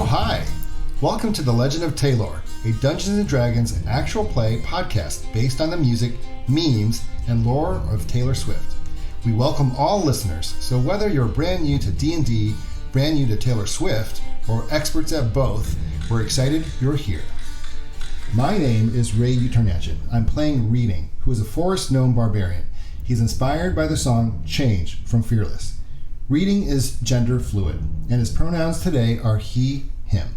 hi. Welcome to The Legend of Taylor, a Dungeons & Dragons actual play podcast based on the music, memes, and lore of Taylor Swift. We welcome all listeners, so whether you're brand new to D&D, brand new to Taylor Swift, or experts at both, we're excited you're here. My name is Ray Utarnachin. I'm playing Reading, who is a forest gnome barbarian. He's inspired by the song Change from Fearless. Reading is gender fluid, and his pronouns today are he, him.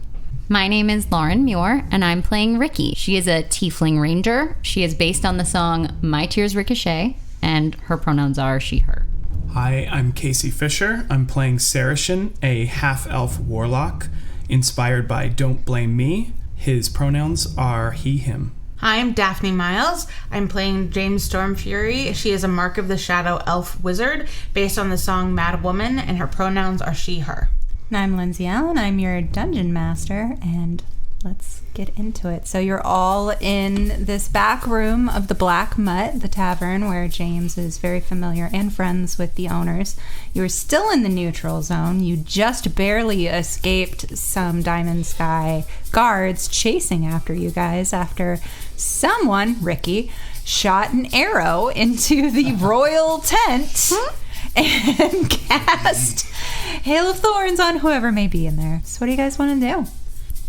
My name is Lauren Muir, and I'm playing Ricky. She is a tiefling ranger. She is based on the song My Tears Ricochet, and her pronouns are she, her. Hi, I'm Casey Fisher. I'm playing Saracen, a half-elf warlock, inspired by Don't Blame Me. His pronouns are he, him. Hi, I'm Daphne Miles. I'm playing James Stormfury. She is a Mark of the Shadow elf wizard based on the song Mad Woman, and her pronouns are she, her. And I'm Lindsay Allen. I'm your dungeon master, and let's get into it. So you're all in this back room of the Black Mutt, the tavern, where James is very familiar and friends with the owners. You're still in the neutral zone. You just barely escaped some Diamond Sky guards chasing after you guys after someone, Ricky, shot an arrow into the royal tent and cast Hail of Thorns on whoever may be in there. So what do you guys want to do?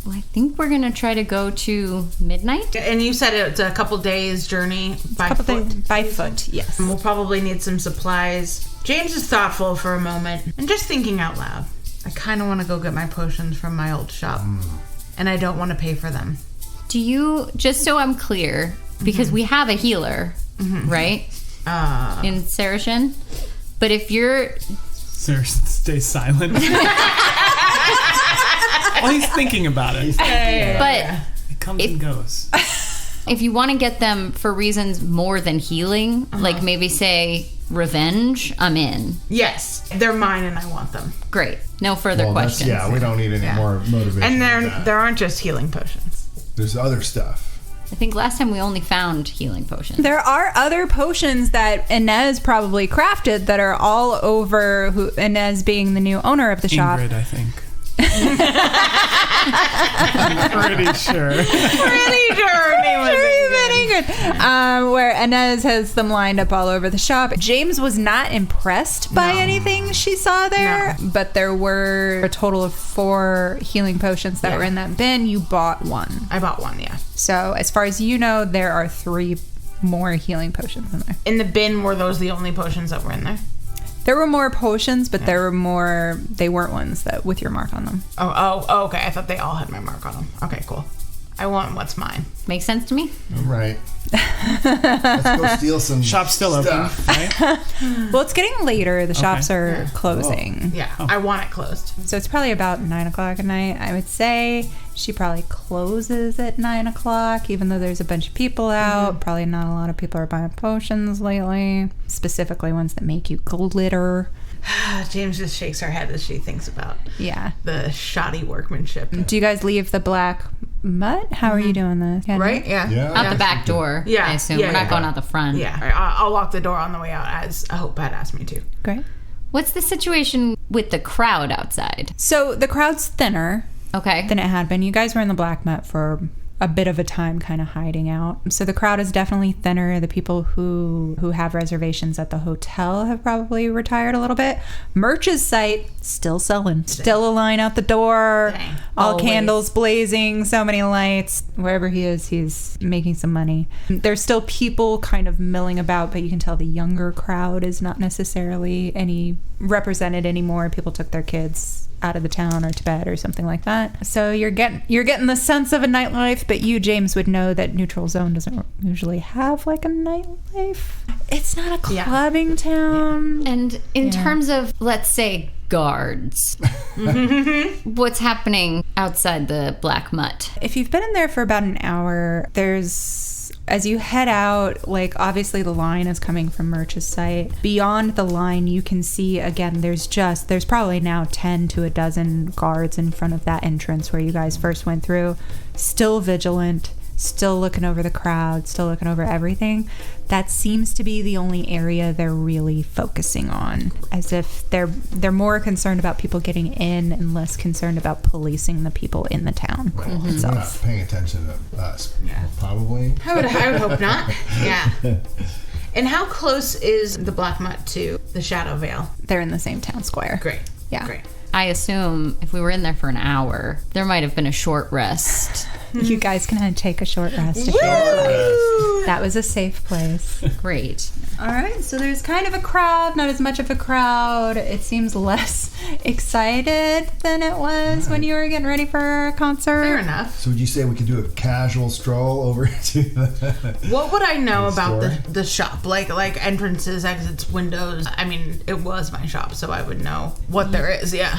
Well, I think we're going to try to go to midnight. And you said it's a couple days journey by foot. By foot, yes. We'll probably need some supplies. James is thoughtful for a moment and just thinking out loud. I kind of want to go get my potions from my old shop. And I don't want to pay for them. Do you, just so I'm clear, because we have a healer, right? In Saracen. But if you're... Saracen, stay silent. Well, he's thinking about it. But It comes and goes. if you want to get them for reasons more than healing, like maybe say revenge, I'm in. Yes, they're mine and I want them. Great. No further questions. Yeah, we don't need any more motivation. And than that. there aren't just healing potions. There's other stuff. I think last time we only found healing potions. There are other potions that Inez probably crafted that are all over, Inez being the new owner of the shop. Ingrid, I think. I'm pretty sure. Pretty sure her name was Ingrid. Where Inez has them lined up all over the shop. James was not impressed by anything she saw there, but there were a total of 4 healing potions that were in that bin. You bought one. I bought one, yeah. So as far as you know, there are 3 more healing potions in there. In the bin, were those the only potions that were in there? There were more potions, but there were more. They weren't ones that with your mark on them. Oh, okay. I thought they all had my mark on them. Okay, cool. I want what's mine. Makes sense to me. All right. Let's go steal some Shop's still stuff. open, right? Well, it's getting later. The shops are closing. Yeah, I want it closed. So it's probably about 9 o'clock at night. I would say she probably closes at 9 o'clock, even though there's a bunch of people out. Probably not a lot of people are buying potions lately, specifically ones that make you glitter. James just shakes her head as she thinks about the shoddy workmanship. Do you guys leave the Black Mutt? How are you doing this? Right? Yeah. Out the back door, I assume. We're not going out the front. Yeah. I'll lock the door on the way out, as I hope Pat asked me to. Great. What's the situation with the crowd outside? So the crowd's thinner Okay. than it had been. You guys were in the Black Mutt for a bit of a time, kind of hiding out. So the crowd is definitely thinner. The people who have reservations at the hotel have probably retired a little bit. Merch's site, still selling. Still a line out the door. Dang. All Always. candles blazing, so many lights. Wherever he is, he's making some money. There's still people kind of milling about, but you can tell the younger crowd is not necessarily any represented anymore. People took their kids out of the town or to bed or something like that. So you're getting the sense of a nightlife, but you, James, would know that Neutral Zone doesn't usually have like a nightlife. It's not a clubbing town. And in terms of, let's say, guards, what's happening outside the Black Mutt? If you've been in there for about an hour, as you head out, like obviously the line is coming from Merch's site. Beyond the line, you can see again, there's probably now 10 to a dozen guards in front of that entrance where you guys first went through. Still vigilant, still looking over the crowd, still looking over everything. That seems to be the only area they're really focusing on, as if they're more concerned about people getting in and less concerned about policing the people in the town They're not paying attention to us. Yeah. Probably. I would hope not. Yeah. And how close is the Black Mutt to the Shadow Vale? They're in the same town square. Great. Yeah. Great. I assume if we were in there for an hour, there might have been a short rest. You guys can take a short rest. If that was a safe place. Great. All right, so there's kind of a crowd, not as much of a crowd. It seems less excited than it was when you were getting ready for a concert. Fair enough. So would you say we could do a casual stroll over to the... What would I know The about store? the shop? Like entrances, exits, windows. I mean, it was my shop, so I would know what there is. Yeah.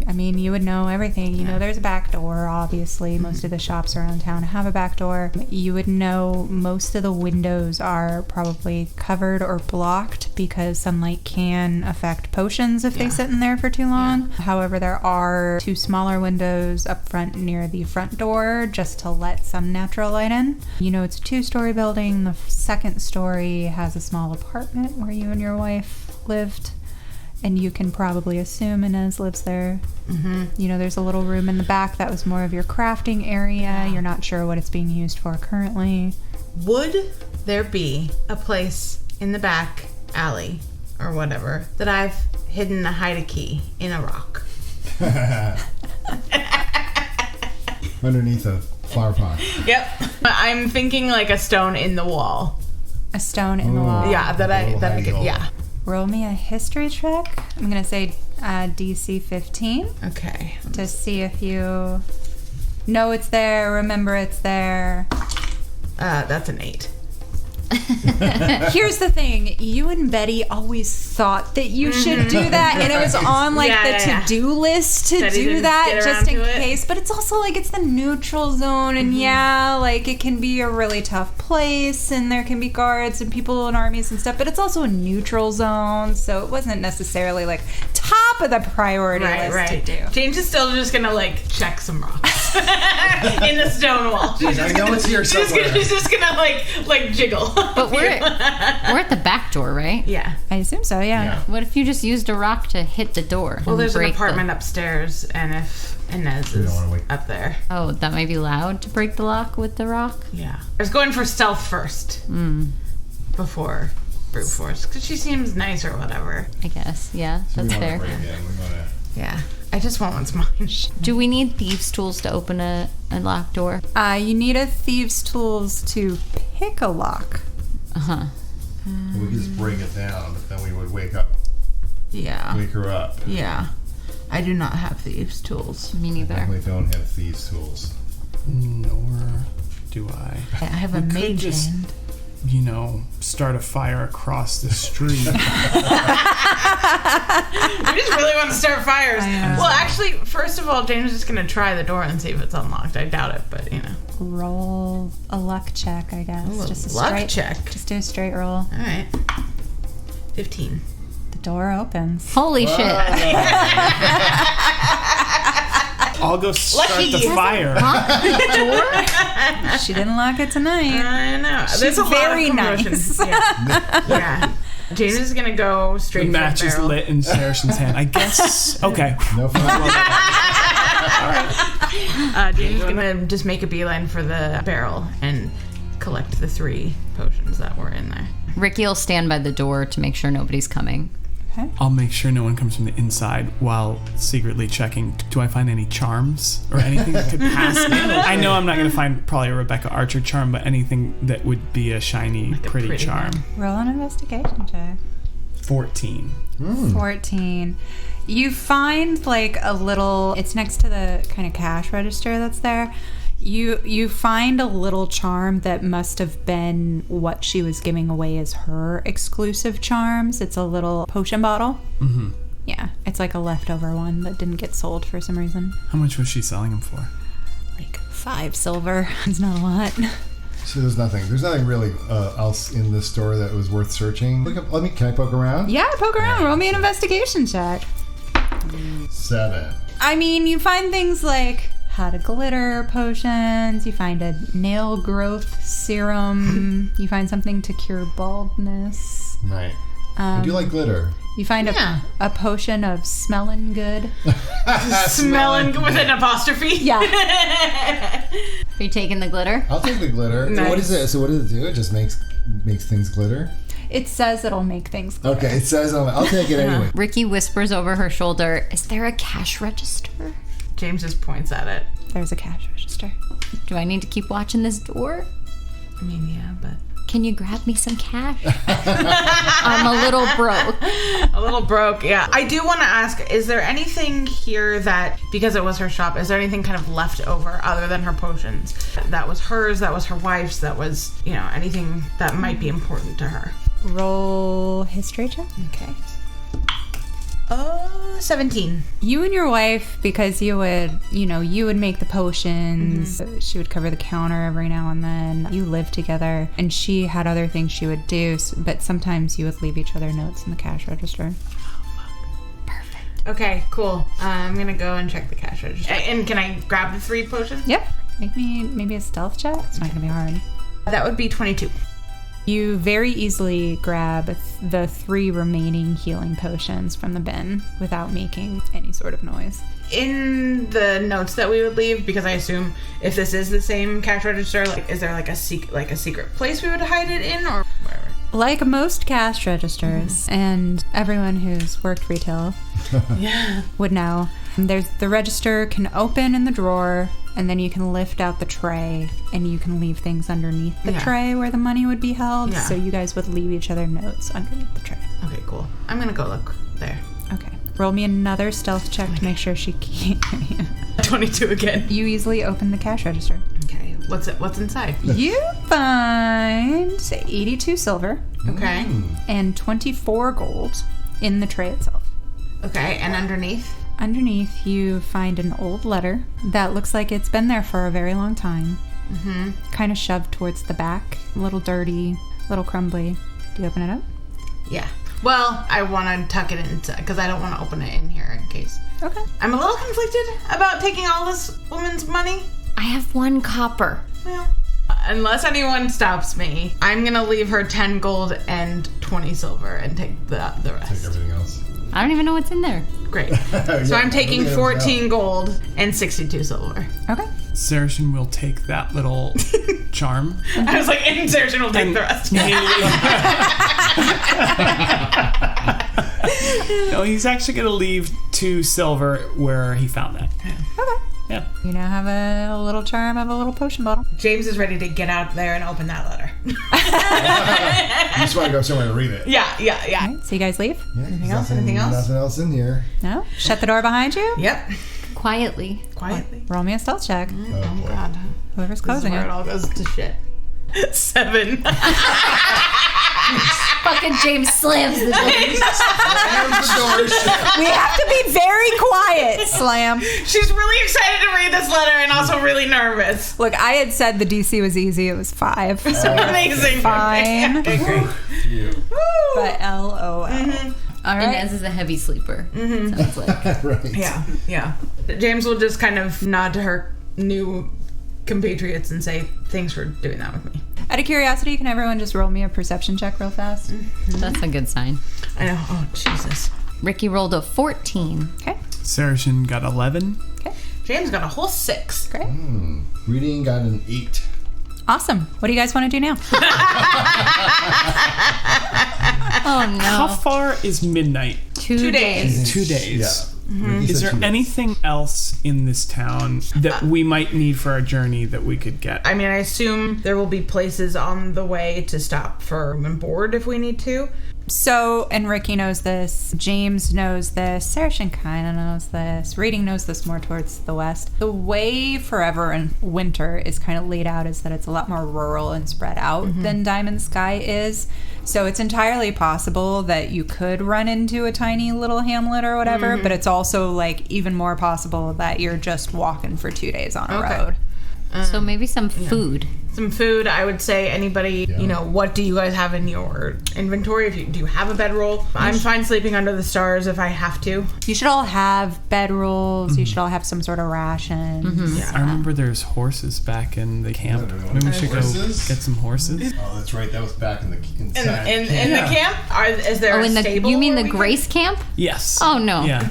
I mean, you would know everything. You know, there's a back door, obviously. Most of the shops around town have a back door. You would know most of the windows are probably covered or blocked because sunlight can affect potions if they sit in there for too long. However, there are 2 smaller windows up front near the front door just to let some natural light in. You know, it's a 2-story building. The second story has a small apartment where you and your wife lived. And you can probably assume Inez lives there. Mm-hmm. You know, there's a little room in the back that was more of your crafting area. You're not sure what it's being used for currently. Would there be a place in the back alley or whatever that I've hidden a hide a key in a rock? Underneath a flower pot. Yep. I'm thinking like a stone in the wall. A stone in the wall. Yeah, that I could. hole. Yeah. Roll me a history check. I'm going to say DC 15 Okay. to see if you know it's there, remember it's there. That's an 8. Here's the thing. You and Betty always thought that you should do that, and it was on like the to-do list to Betty do didn't that get just around in to it. case. But it's also like it's the neutral zone, and like it can be a really tough place, and there can be guards and people in armies and stuff. But it's also a neutral zone, so it wasn't necessarily like top of the priority list to do. James is still just gonna like check some rocks in the stone wall. She's I know it's here somewhere. She's just gonna like jiggle. But we're at the back door, right? Yeah. I assume so, yeah. What if you just used a rock to hit the door? Well, and there's an break apartment upstairs, and if Inez is don't wanna wake- up there, Oh, that might be loud to break the lock with the rock? yeah. I was going for stealth first before brute force because she seems nice or whatever. I guess. Yeah, We that's wanna fair. break in. We wanna... Yeah. I just want what's mine. Do we need thieves' tools to open a locked door? You need a thieves' tools to pick a lock. Uh-huh. We could just break it down, but then we would wake her up. Yeah. I do not have thieves' tools. Me neither. Definitely don't have thieves' tools. Nor do I. I have a We could mage just- hand. Start a fire across the street. We just really want to start fires. Well, actually, first of all, James is just going to try the door and see if it's unlocked. I doubt it, but Roll a luck check, I guess. Ooh, Just a luck straight check. Just do a straight roll. All right. 15. The door opens. Holy shit. I'll go start Lucky. the fire. She didn't lock it tonight. I know. She's There's a very lot of commotion. nice. Yeah. James is going to go straight The for match the is barrel. lit in Sarachen's hand. I guess. Okay. No fun. James is going to just make a beeline for the barrel and collect the 3 potions that were in there. Ricky will stand by the door to make sure nobody's coming. I'll make sure no one comes from the inside while secretly checking. Do I find any charms or anything that could pass me? I know I'm not going to find probably a Rebecca Archer charm, but anything that would be a shiny, pretty charm. Roll an investigation check. 14. 14. You find like a little, it's next to the kind of cash register that's there. You find a little charm that must have been what she was giving away as her exclusive charms. It's a little potion bottle. Mm-hmm. Yeah, it's like a leftover one that didn't get sold for some reason. How much was she selling them for? Like 5 silver. It's not a lot. So there's nothing really else in this store that was worth searching. Can I poke around? Yeah, poke around. Roll me an investigation check. 7. I mean, you find things like had a glitter potions. You find a nail growth serum. You find something to cure baldness. Right. I do like glitter. You find a potion of smelling good. Smelling with an apostrophe? Yeah. Are you taking the glitter? I'll take the glitter. Nice. So what does it do? It just makes things glitter? It says it'll make things glitter. Okay, it says I'll take it anyway. Ricky whispers over her shoulder, "Is there a cash register?" James just points at it. There's a cash register. Do I need to keep watching this door? I mean, yeah, but... Can you grab me some cash? I'm a little broke. A little broke, yeah. I do want to ask, is there anything here that, because it was her shop, is there anything kind of left over other than her potions? That was hers, that was her wife's, that was, anything that might be important to her. Roll history check. Okay. 17. You and your wife, because you would make the potions. She would cover the counter every now and then. You lived together, and she had other things she would do, but sometimes you would leave each other notes in the cash register. Perfect. Okay, cool. I'm gonna go and check the cash register. And can I grab the 3 potions? Yep. Make me maybe a stealth check. It's not gonna be hard. That would be 22. You very easily grab the 3 remaining healing potions from the bin without making any sort of noise. In the notes that we would leave, because I assume if this is the same cash register, is there a secret place we would hide it in, or whatever? Like most cash registers, and everyone who's worked retail would know, the register can open in the drawer, and then you can lift out the tray, and you can leave things underneath the tray where the money would be held. So you guys would leave each other notes underneath the tray. Okay, cool. I'm gonna go look there. Okay. Roll me another stealth check to make sure she can't hear you. 22 again. You easily open the cash register. Okay. What's inside? You find 82 silver Okay. and 24 gold in the tray itself. Okay, and underneath? Underneath, you find an old letter that looks like it's been there for a very long time. Mm-hmm. Kind of shoved towards the back. A little dirty, a little crumbly. Do you open it up? Yeah. Well, I want to tuck it in because I don't want to open it in here in case. Okay. I'm a little conflicted about taking all this woman's money. I have 1 copper. Well, unless anyone stops me, I'm going to leave her 10 gold and 20 silver and take the rest. Take everything else. I don't even know what's in there. Great. So I'm taking 14 gold and 62 silver. Okay. Saracen will take that little charm. I was like, and Saracen will take the rest. No, he's actually going to leave 2 silver where he found that. Okay. Yeah. You now have a little charm of a little potion bottle. James is ready to get out there and open that letter. You just want to go somewhere to read it. Yeah. All right, so you guys leave? Yeah, Anything else? Anything else? Nothing else in here. No? Shut the door behind you? Yep. Quietly. Quietly. Roll me a stealth check. Oh, boy. God. Whoever's This is closing where it. it all goes to shit. 7. Fucking James slams the door. Slams the door shut. We have to be very quiet, Slam. She's really excited to read this letter and also really nervous. Look, I had said the DC was easy. It was 5. So Amazing. fine. Okay, great. You. But LOL. All right. Inez is a heavy sleeper. Sounds like. Right. Yeah. James will just kind of nod to her new compatriots and say, thanks for doing that with me. Out of curiosity, can everyone just roll me a perception check real fast? That's a good sign. I know. Oh, Jesus. Ricky rolled a 14. Okay. Saracen got 11. Okay. James got a whole 6. Great. Reading got an 8. Awesome. What do you guys want to do now? Oh no. How far is midnight? 2 days. 2 days. Yeah. Is there anything else in this town that we might need for our journey that we could get? I mean, I assume there will be places on the way to stop for room and board if we need to. So, and Ricky knows this, James knows this, Saracen kind of knows this, Reading knows this more towards the west. The way Forever and Winter is kind of laid out is that it's a lot more rural and spread out than Diamond Sky is. So it's entirely possible that you could run into a tiny little hamlet or whatever, but it's also like even more possible that you're just walking for 2 days on a road. So maybe some food. some food. I would say anybody, what do you guys have in your inventory? Do you have a bedroll? I'm fine sleeping under the stars if I have to. You should all have bedrolls. You should all have some sort of rations. Yeah. I remember there's horses back in the camp. Maybe we should go get some horses. Oh, that's right. That was back in the inside. In the camp? Is there a stable? You mean the where we Grace camp? Yes. Oh, no. Yeah.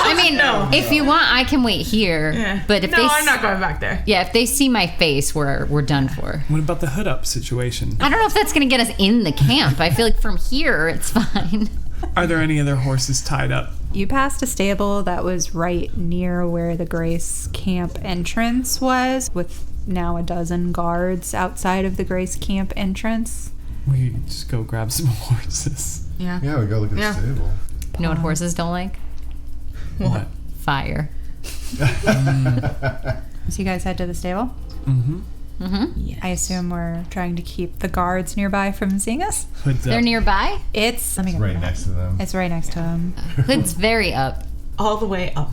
I mean, if you want, I can wait here. Yeah. But if I'm not going back there. Yeah, if they see my face, we're done for. What about the hood up situation? I don't know if that's going to get us in the camp. I feel like from here, it's fine. Are there any other horses tied up? You passed a stable that was right near where the Grace camp entrance was, with now a dozen guards outside of the Grace camp entrance. We just go grab some horses. Yeah. Yeah, we go look at the stable. You know what horses don't like? What? Fire. So you guys head to the stable? Yes. I assume we're trying to keep the guards nearby from seeing us? Hood's They're up. nearby? It's Right next to them. It's right next to him. Hood's very up. All the way up.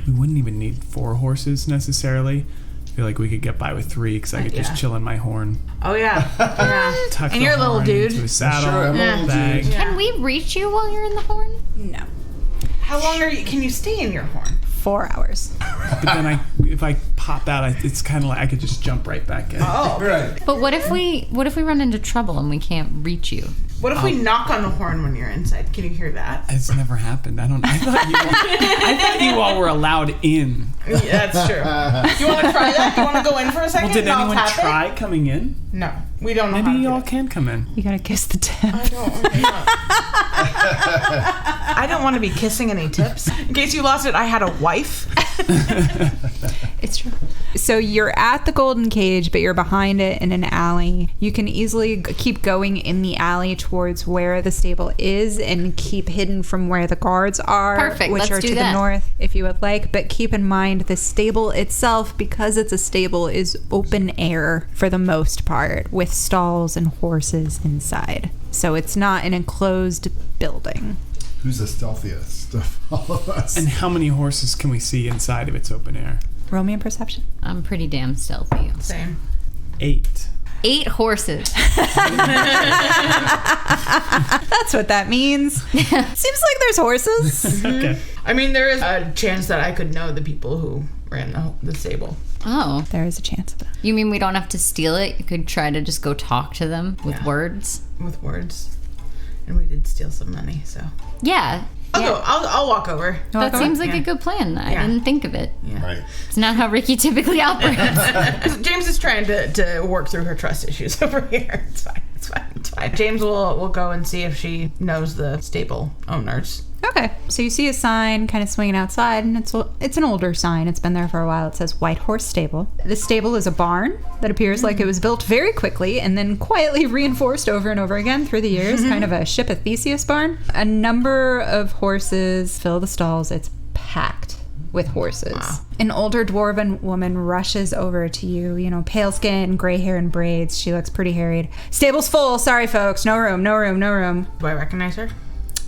We wouldn't even need 4 horses necessarily. I feel like we could get by with 3 because I could just chill in my horn. Oh, yeah. Yeah. Tuck And the you're a little horn dude. into a saddle, Sure, I'm a little bag. dude. Yeah. Can we reach you while you're in the horn? No. How long can you stay in your horn? 4 hours. But then if I pop out, it's kind of like I could just jump right back in. Oh. Right. But what if we run into trouble and we can't reach you? What if we knock on the horn when you're inside? Can you hear that? It's never happened. I thought you all were allowed in. Yeah, that's true. You want to try that? You want to go in for a second? Well, did and I'll anyone tap it? try coming in? No, we don't know how Maybe to you do all it. can come in. You gotta kiss the tip. I don't want to be kissing any tips. In case you lost it, I had a wife. It's true. So you're at the golden cage, but you're behind it in an alley. You can easily keep going in the alley towards where the stable is and keep hidden from where the guards are, Perfect. which Let's are do to that. the north, if you would like. But keep in mind, the stable itself, because it's a stable, is open air for the most part, with stalls and horses inside. So it's not an enclosed building. Who's the stealthiest of all of us? And how many horses can we see inside if it's open air? Roll me a perception. I'm pretty damn stealthy. Same. 8. 8 horses. That's what that means. Seems like there's horses. Okay. I mean, there is a chance that I could know the people who ran the stable. Oh. There is a chance of that. You mean we don't have to steal it? You could try to just go talk to them with Yeah. words? With words. And we did steal some money, so. Yeah. I'll walk over. That seems like Yeah. a good plan. I Yeah. didn't think of it. Yeah. Right. It's not how Ricky typically operates. James is trying to work through her trust issues over here. It's fine. It's fine. It's fine. James will go and see if she knows the stable owners. Okay, so you see a sign kind of swinging outside, and it's an older sign. It's been there for a while. It says White Horse Stable. The stable is a barn that appears like it was built very quickly and then quietly reinforced over and over again through the years, kind of a Ship of Theseus barn. A number of horses fill the stalls. It's packed with horses. Wow. An older dwarven woman rushes over to you, pale skin, gray hair and braids. She looks pretty harried. Stable's full. Sorry, folks. No room, no room, no room. Do I recognize her?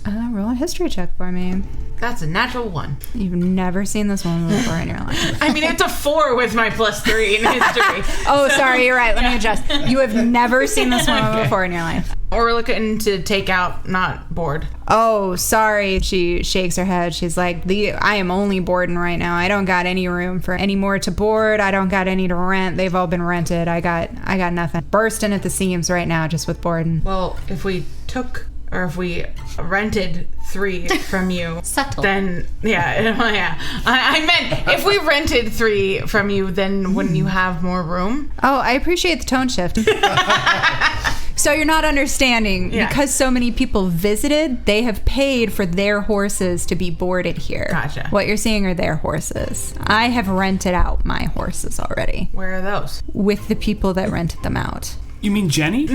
Roll a history check for me. That's a natural 1. You've never seen this woman before in your life. I mean, it's a 4 with my +3 in history. Oh, sorry, you're right. Let me adjust. You have never seen this woman Okay. before in your life. Or we're looking to take out, not board. Oh, sorry. She shakes her head. She's like, I am only boarding right now. I don't got any room for any more to board. I don't got any to rent. They've all been rented. I got nothing. Bursting at the seams right now just with boarding. Well, if we rented 3 from you, Subtle. then yeah. I meant if we rented 3 from you, then wouldn't you have more room? Oh, I appreciate the tone shift. So you're not understanding. Yeah. Because so many people visited, they have paid for their horses to be boarded here. Gotcha. What you're seeing are their horses. I have rented out my horses already Where are those? with the people that rented them out. You mean Jenny?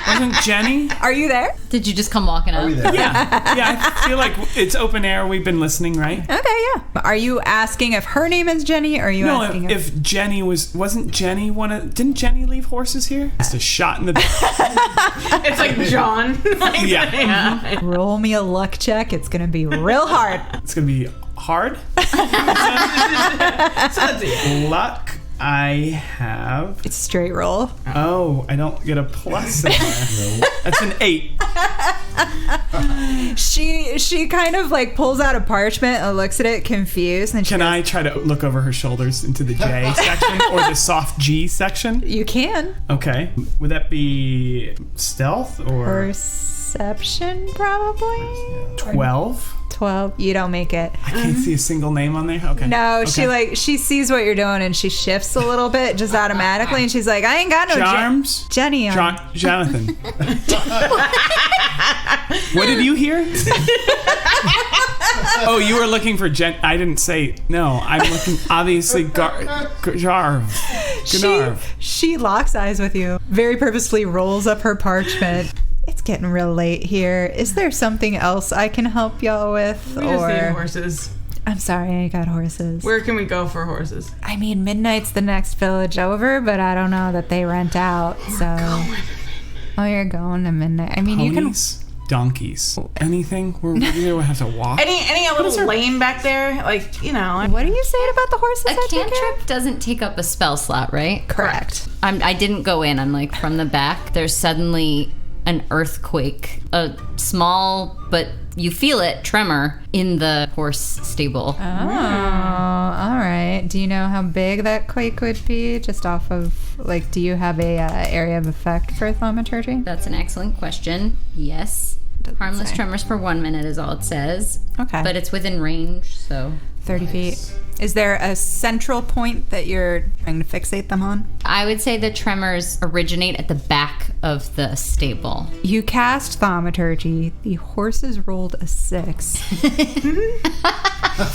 Wasn't Jenny? Are you there? Did you just come walking up? Are we there? Yeah, I feel like it's open air. We've been listening, right? Okay, yeah. Are you asking if her name is Jenny, or are you No, asking if Jenny wasn't Jenny didn't Jenny leave horses here? It's a shot in the It's like John. Yeah. Roll me a luck check. It's going to be real hard. It's gonna be hard. Luck, I have. It's straight roll. Oh, I don't get a plus in there. That's an 8. She kind of like pulls out a parchment and looks at it confused. And Can I try to look over her shoulders into the J section or the soft G section? You can. Okay. Would that be stealth or Perception, probably. 12? 12. You don't make it. I can't see a single name on there. Okay. No, Okay. she sees what you're doing and she shifts a little bit just automatically and she's like, I ain't got no Charms. Jenny. Jonathan. What did you hear? Oh, you were looking for I didn't say no. I'm looking obviously Garv. She locks eyes with you. Very purposefully rolls up her parchment. It's getting real late here. Is there something else I can help y'all with? We just need horses. I'm sorry, I got horses. Where can we go for horses? I mean, Midnight's the next village over, but I don't know that they rent out. Oh, you're going to Midnight. I mean, Ponies, donkeys, anything. We're gonna have to walk. Any little lane back there, like you know. What are you saying about the horses? A cantrip doesn't take up a spell slot, right? Correct. I didn't go in. I'm like from the back. There's suddenly an earthquake, a small but you feel it tremor in the horse stable. Oh, all right. Do you know how big that quake would be? Just off of, like, do you have a area of effect for thaumaturgy? That's an excellent question. Yes. Harmless say. tremors for 1 minute is all it says. Okay. But it's within range, so 30 feet. Is there a central point that you're trying to fixate them on? I would say the tremors originate at the back of the stable. You cast thaumaturgy. The horses rolled a 6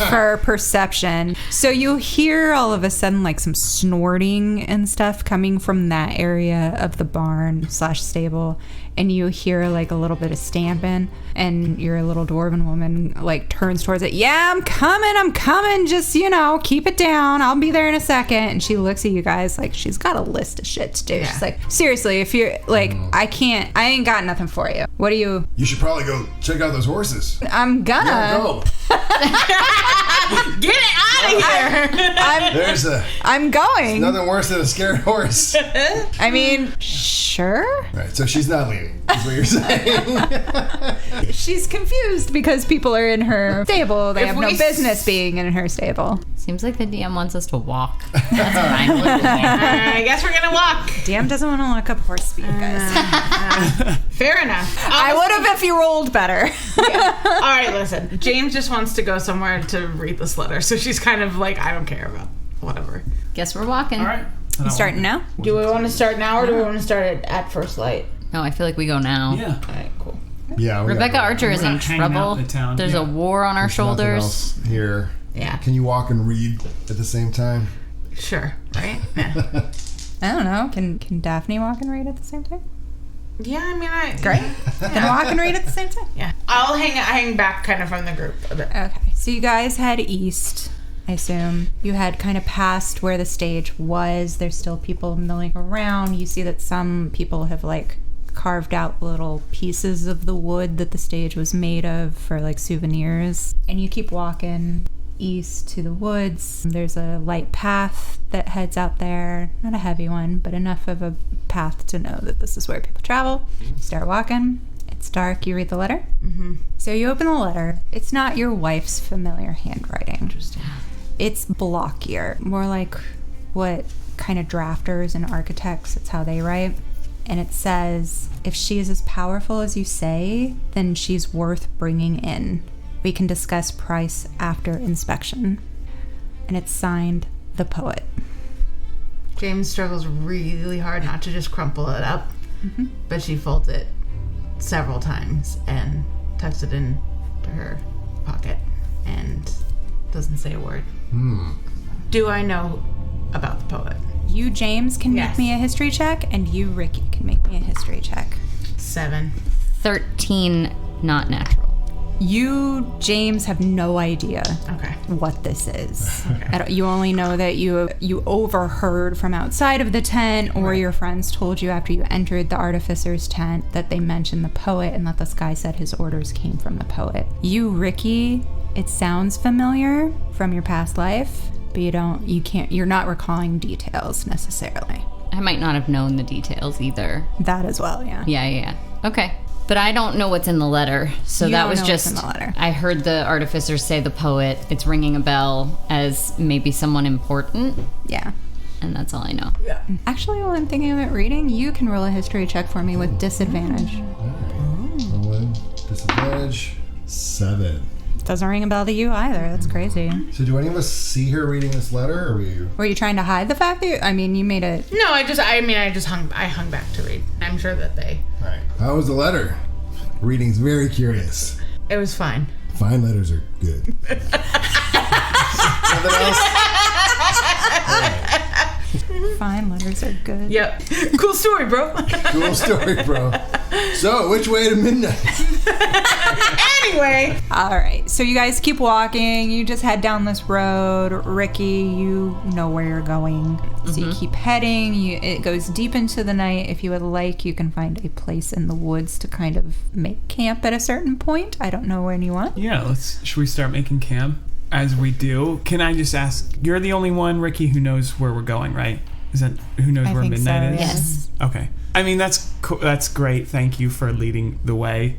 for perception. So you hear all of a sudden like some snorting and stuff coming from that area of the barn / stable. And you hear like a little bit of stamping, and your little dwarven woman like turns towards it. Yeah, I'm coming. Just, keep it down. I'll be there in a second. And she looks at you guys like she's got a list of shit to do. Yeah. She's like, seriously, if you're like, I ain't got nothing for you. What do you? You should probably go check out those horses. I'm gonna. Yeah, go. Get it out of here. I'm going. Nothing worse than a scared horse. I mean, sure. Right, so she's not leaving, is what you're saying. She's confused because people are in her stable. They have no business being in her stable. Seems like the DM wants us to walk. That's fine. I guess we're gonna walk. DM doesn't want to look up horse speed, guys. Fair enough. I would have if you rolled better. Yeah. All right, listen. James just wants to go somewhere to read this letter, so she's kind of like, I don't care about whatever. Guess we're walking. All right. You starting now? Do we want to start now, or do we want to start it at first light? No, I feel like we go now. Yeah. All right, cool. Yeah. Rebecca Archer is We're in not hanging out trouble. in the town. There's a war on our There's nothing shoulders. else here. Yeah. Can you walk and read at the same time? Sure. Right? Yeah. I don't know. Can Daphne walk and read at the same time? Yeah, I mean, Great. Then walk and read at the same time. Yeah. I'll hang back kind of from the group a bit. Okay. So you guys head east, I assume. You had kind of past where the stage was. There's still people milling around. You see that some people have like carved out little pieces of the wood that the stage was made of for like souvenirs. And you keep walking east to the woods. There's a light path that heads out there. Not a heavy one, but enough of a path to know that this is where people travel. You start walking. It's dark. You read the letter. Mm-hmm. So you open the letter. It's not your wife's familiar handwriting. Interesting. It's blockier, more like what kind of drafters and architects, it's how they write. And it says, if she is as powerful as you say, then she's worth bringing in. We can discuss price after inspection. And it's signed, The Poet. James struggles really hard not to just crumple it up, but she folds it several times and tucks it into her pocket and doesn't say a word. Do I know about the poet? You, James, can Yes. make me a history check, and you, Ricky, can make me a history check. 7. 13, not natural. You, James, have no idea Okay. what this is. You only know that you overheard from outside of the tent, or your friends told you after you entered the artificer's tent that they mentioned the poet and that this guy said his orders came from the poet. You, Ricky, It sounds familiar from your past life, but you're not recalling details necessarily. I might not have known the details either. That as well, yeah. Yeah. Okay. But I don't know what's in the letter. So You that don't was know just, what's in the letter. I heard the artificer say the poet. It's ringing a bell as maybe someone important. Yeah. And that's all I know. Actually, while I'm thinking of it reading, you can roll a history check for me with disadvantage. Rolling. Disadvantage. 7. Doesn't ring a bell to you either. That's crazy. So do any of us see her reading this letter, or were you? Were you trying to hide the fact that you made it? No, I hung back to read. I'm sure that All right. How was the letter? Reading's very curious. it was fine. Fine letters are good. Nothing else? All right. Fine letters are good. Yep. Cool story, bro. Cool story, bro. So, which way to midnight? Anyway. All right. So you guys keep walking. You just head down this road. Ricky, you know where you're going. So you keep heading. It goes deep into the night. If you would like, you can find a place in the woods to kind of make camp at a certain point. I don't know when you want. Yeah, should we start making camp? As we do, can I just ask, you're the only one, Ricky, who knows where we're going, right? Is that who knows I where think midnight so, is? Yes. Okay. I mean, that's cool. That's great. Thank you for leading the way.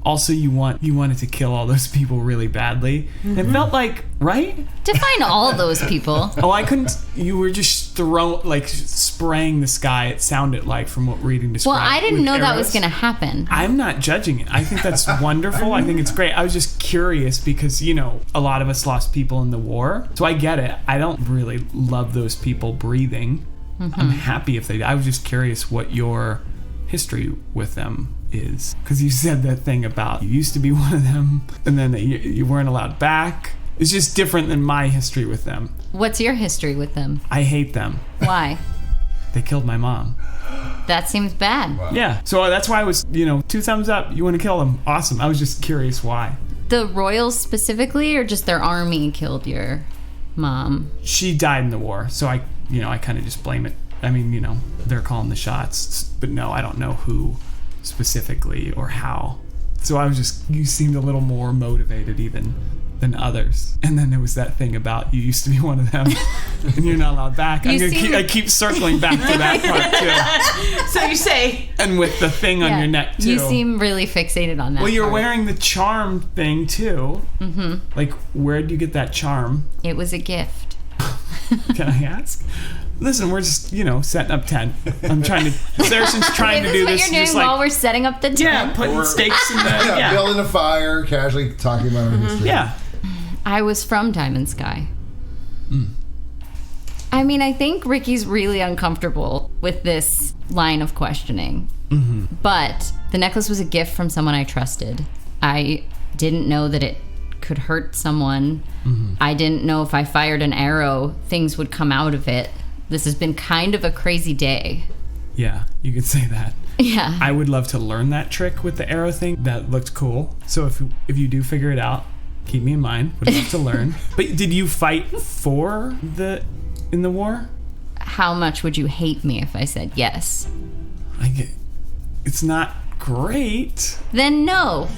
Also, you wanted to kill all those people really badly. It felt like, right? Define all those people. Oh, I couldn't. You were just spraying the sky. It sounded like from what reading described. Well, I didn't with know that was arrows. going to happen. I'm not judging it. I think that's wonderful. I think it's great. I was just curious because, a lot of us lost people in the war. So I get it. I don't really love those people breathing. I'm happy if they. I was just curious what your history with them is. Because you said that thing about you used to be one of them and then you weren't allowed back. It's just different than my history with them. What's your history with them? I hate them. Why? They killed my mom. That seems bad. Wow. Yeah. So that's why I was, 2 thumbs up. You want to kill them. Awesome. I was just curious why. The royals specifically, or just their army killed your mom? She died in the war. So I kind of just blame it. I mean, they're calling the shots. But no, I don't know who specifically or how. So you seemed a little more motivated even than others. And then there was that thing about you used to be one of them and you're not allowed back. I keep circling back to that part too. So you say. And with the thing on your neck too. You seem really fixated on that. Well, you're part. wearing the charm thing too. Mm-hmm. Like, where'd you get that charm? It was a gift. Can I ask? Listen, we're just, setting up tent. Saracen's trying to do this. Is what you're doing while we're setting up the tent? Yeah, putting stakes in the... Building a fire, casually talking about our history. Yeah. I was from Diamond Sky. I mean, I think Ricky's really uncomfortable with this line of questioning. But the necklace was a gift from someone I trusted. I didn't know that it could hurt someone. I didn't know if I fired an arrow, things would come out of it. This has been kind of a crazy day. Yeah, you could say that. Yeah. I would love to learn that trick with the arrow thing. That looked cool. So if you do figure it out, keep me in mind. Would love to learn. But did you fight in the war? How much would you hate me if I said yes? It's not great. Then no.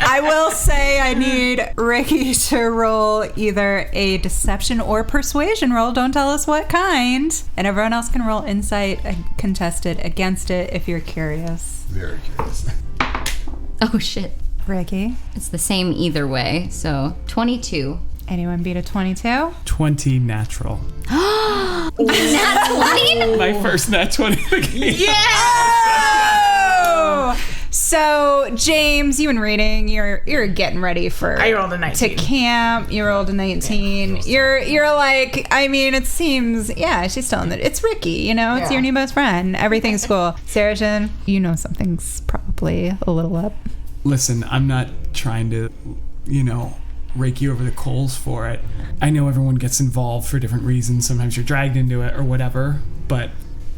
I will say I need Ricky to roll either a deception or persuasion roll. Don't tell us what kind. And everyone else can roll insight contested against it if you're curious. Very curious. Oh, shit. Ricky? It's the same either way. So 22. Anyone beat a 22? 20 natural. Nat 20? My first nat 20 of the game. Yeah! So, James, you and reading, you're getting ready for I rolled a 19. to camp. You rolled a 19. You're like, I mean, it seems, yeah, she's still in the. It's Ricky, it's your new best friend. Everything's cool. Saracen, something's probably a little up. Listen, I'm not trying to, rake you over the coals for it. I know everyone gets involved for different reasons. Sometimes you're dragged into it or whatever, but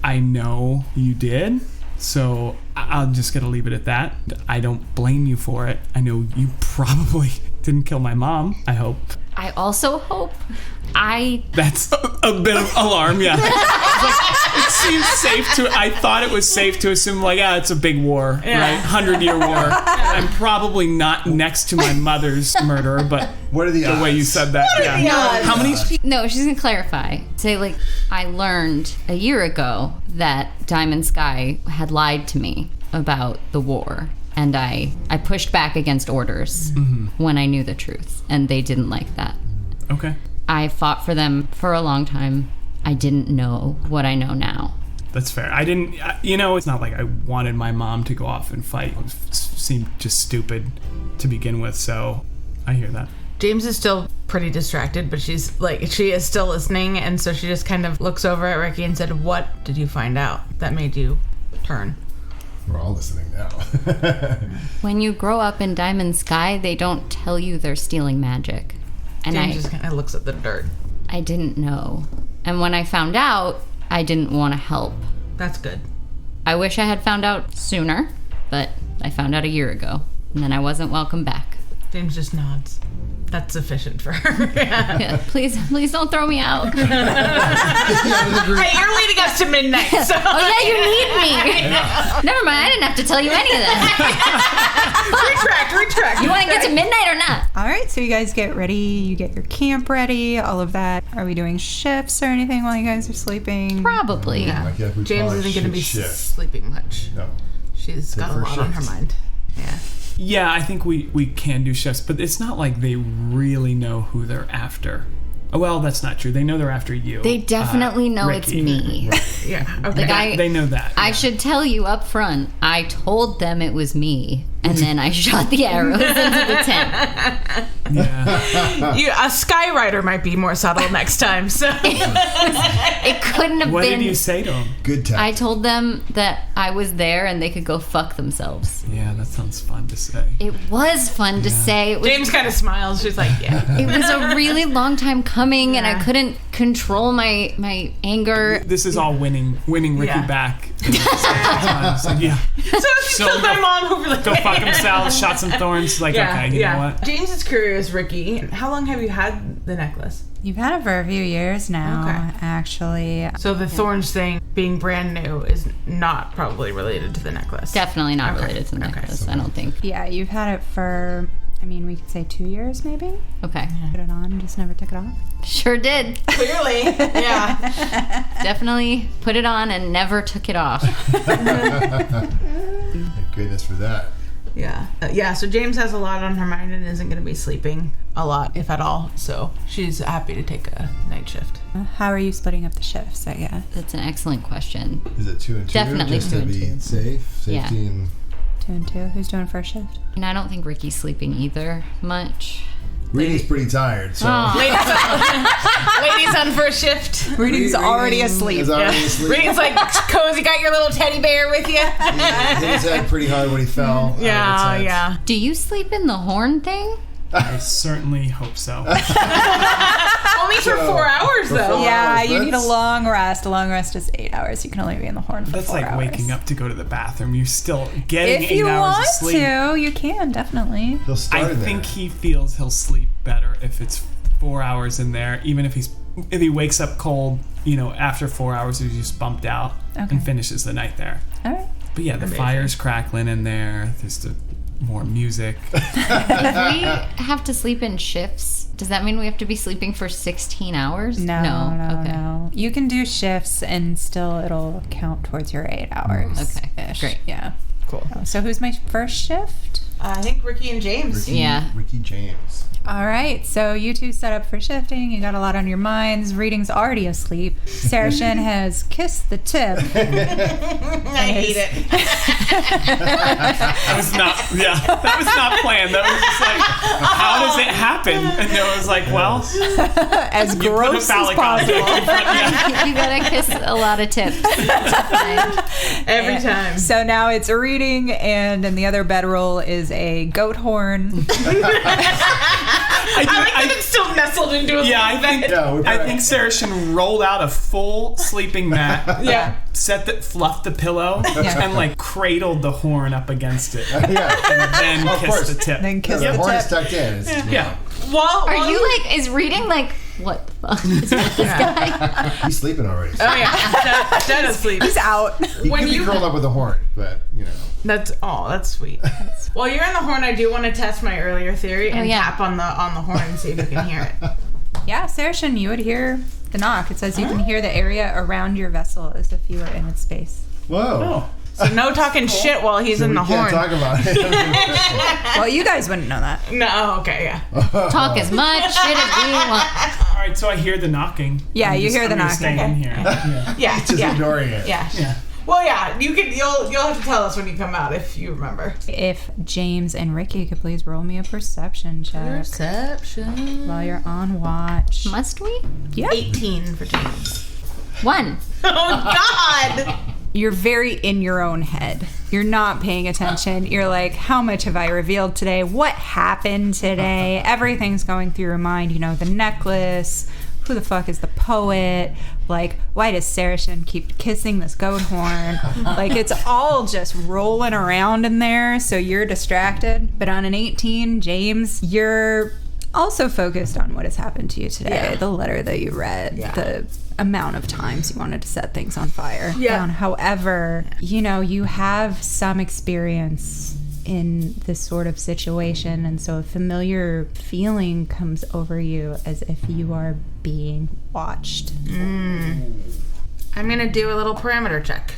I know you did. So I'm just going to leave it at that. I don't blame you for it. I know you probably didn't kill my mom, I hope. I also hope That's a bit of alarm, yeah. It's It seems safe to. I thought it was safe to assume, like, it's a big war, right? 100-year war. I'm probably not next to my mother's murderer, but What are the odds? way you said that, How many? No, she's gonna clarify. Say, like, I learned a year ago that Diamond Sky had lied to me about the war, and I pushed back against orders when I knew the truth, and they didn't like that. Okay. I fought for them for a long time. I didn't know what I know now. That's fair. I didn't, it's not like I wanted my mom to go off and fight. It seemed just stupid to begin with, so I hear that. James is still pretty distracted, but she is still listening, and so she just kind of looks over at Ricky and said, "What did you find out that made you turn?" We're all listening now. When you grow up in Diamond Sky, they don't tell you they're stealing magic. And James just kind of looks at the dirt. I didn't know. And when I found out, I didn't want to help. That's good. I wish I had found out sooner, but I found out a year ago, and then I wasn't welcome back. James just nods. That's sufficient for her. Yeah, please don't throw me out. Hey, you're leading us to midnight. So. Oh yeah, you need me. Never mind, I didn't have to tell you any of that. Retract. You want to get to midnight or not? All right, so you guys get ready. You get your camp ready, all of that. Are we doing shifts or anything while you guys are sleeping? Probably. Yeah. James isn't going to be sleeping much. No. She's got a lot on her mind. Yeah. Yeah, I think we can do shifts, but it's not like they really know who they're after. Well, that's not true. They know they're after you. They definitely know Ricky. it's me. Yeah. Okay. Like they know that. I should tell you up front, I told them it was me, and then I shot the arrows into the tent. Yeah. A Skyrider might be more subtle next time. So It couldn't have What been. did you say to him? Good time. I told them that I was there and they could go fuck themselves. Yeah, that sounds fun to say. It was fun to say. It was, James kind of smiles. She's like, "Yeah." it was a really long time coming, and I couldn't control my anger. This is all winning Ricky Yeah. back. It's like, yeah. So she killed my mom who really Go fuck himself, shot some thorns. Like, okay, you know what? James is curious, Ricky. How long have you had the necklace? You've had it for a few years now, Okay. actually. So the thorns thing being brand new is not probably related to the necklace. Definitely not Okay. related to the Okay. necklace, I don't think. Yeah, you've had it for, we could say 2 years maybe. Okay. Put it on, just never took it off. Sure did. Clearly, yeah. Definitely put it on and never took it off. Thank goodness for that. Yeah. So James has a lot on her mind and isn't going to be sleeping a lot, if at all. So she's happy to take a night shift. How are you splitting up the shifts, I guess? That's an excellent question. Is it 2 and 2? Definitely just 2 to and be 2. safe, safety, Yeah. and 2 and 2. Who's doing first shift? And I don't think Ricky's sleeping either much. Reading's pretty tired. So Ladies on first shift. Reading's already asleep. Is already asleep. Reading's like cozy, got your little teddy bear with you. He hit his head pretty hard when he fell. out of the tent. Yeah. Do you sleep in the horn thing? I certainly hope so. Only for 4 hours, though. Yeah, you need a That's- long rest. A long rest is 8 hours. You can only be in the horn for That's 4 like hours. waking up to go to the bathroom. You're still getting If 8 you hours want of sleep. to, you can, definitely. He'll start I in there. think he feels he'll sleep better if it's 4 hours in there, even if he wakes up cold, after 4 hours he's just bumped out and finishes the night there. All right. But yeah, the fire's crackling in there. There's more music. If we have to sleep in shifts, does that mean we have to be sleeping for 16 hours? No. Okay. You can do shifts and still it'll count towards your 8 hours. Okay, great. Yeah. Cool. So who's my first shift? I think Ricky and James. Yeah. Ricky James. All right, so you two set up for shifting. You got a lot on your minds. Reading's already asleep. Sarashin has kissed the tip. I hate it. That was not planned. That was just like, how does it happen? And it was like, well, As you put a gross as phallic object possible. in front. Yeah. You gotta kiss a lot of tips. Every time. So now it's reading, and in the other bedroll is a goat horn. I like that it's still nestled into a Yeah, I think Sarashin rolled out a full sleeping mat. Yeah. Fluffed the pillow and like cradled the horn up against it, Yeah. and then Of kissed course. the tip. Then kiss The the horn is tip. tucked in. It's, Yeah. Well, Are you like, is reading like what the fuck is with this guy? He's sleeping already. Oh yeah, dead asleep. He's out. He could be curled up with a horn, but That's sweet. While you're in the horn, I do want to test my earlier theory and tap on the horn and see if you can hear it. Yeah, Sarashin, you would hear the knock. It says you can hear the area around your vessel as if you were in its space. Whoa. Oh. So no talking shit while he's in the We can't horn. talk about it. Well, you guys wouldn't know that. No, okay, yeah. Talk as much shit as we want. All right, so I hear the knocking. Yeah, you hear the I'm gonna knocking. Stay in here. Yeah. Yeah, Just ignoring it. yeah. Yeah. Well, yeah, you'll have to tell us when you come out if you remember. If James and Ricky could please roll me a perception check Perception. while you're on watch. Must we? Yeah. 18 for James. 1. Oh God. You're very in your own head. You're not paying attention. You're like, how much have I revealed today? What happened today? Everything's going through your mind. You know, the necklace. Who the fuck is the poet? Like, why does Sarashin keep kissing this goat horn? Like, it's all just rolling around in there, so you're distracted. But on an 18, James, you're also focused on what has happened to you today. Yeah. The letter that you read, the amount of times you wanted to set things on fire. Yeah. However, you know, you have some experience in this sort of situation, and so a familiar feeling comes over you as if you are being watched. I'm gonna do a little parameter check.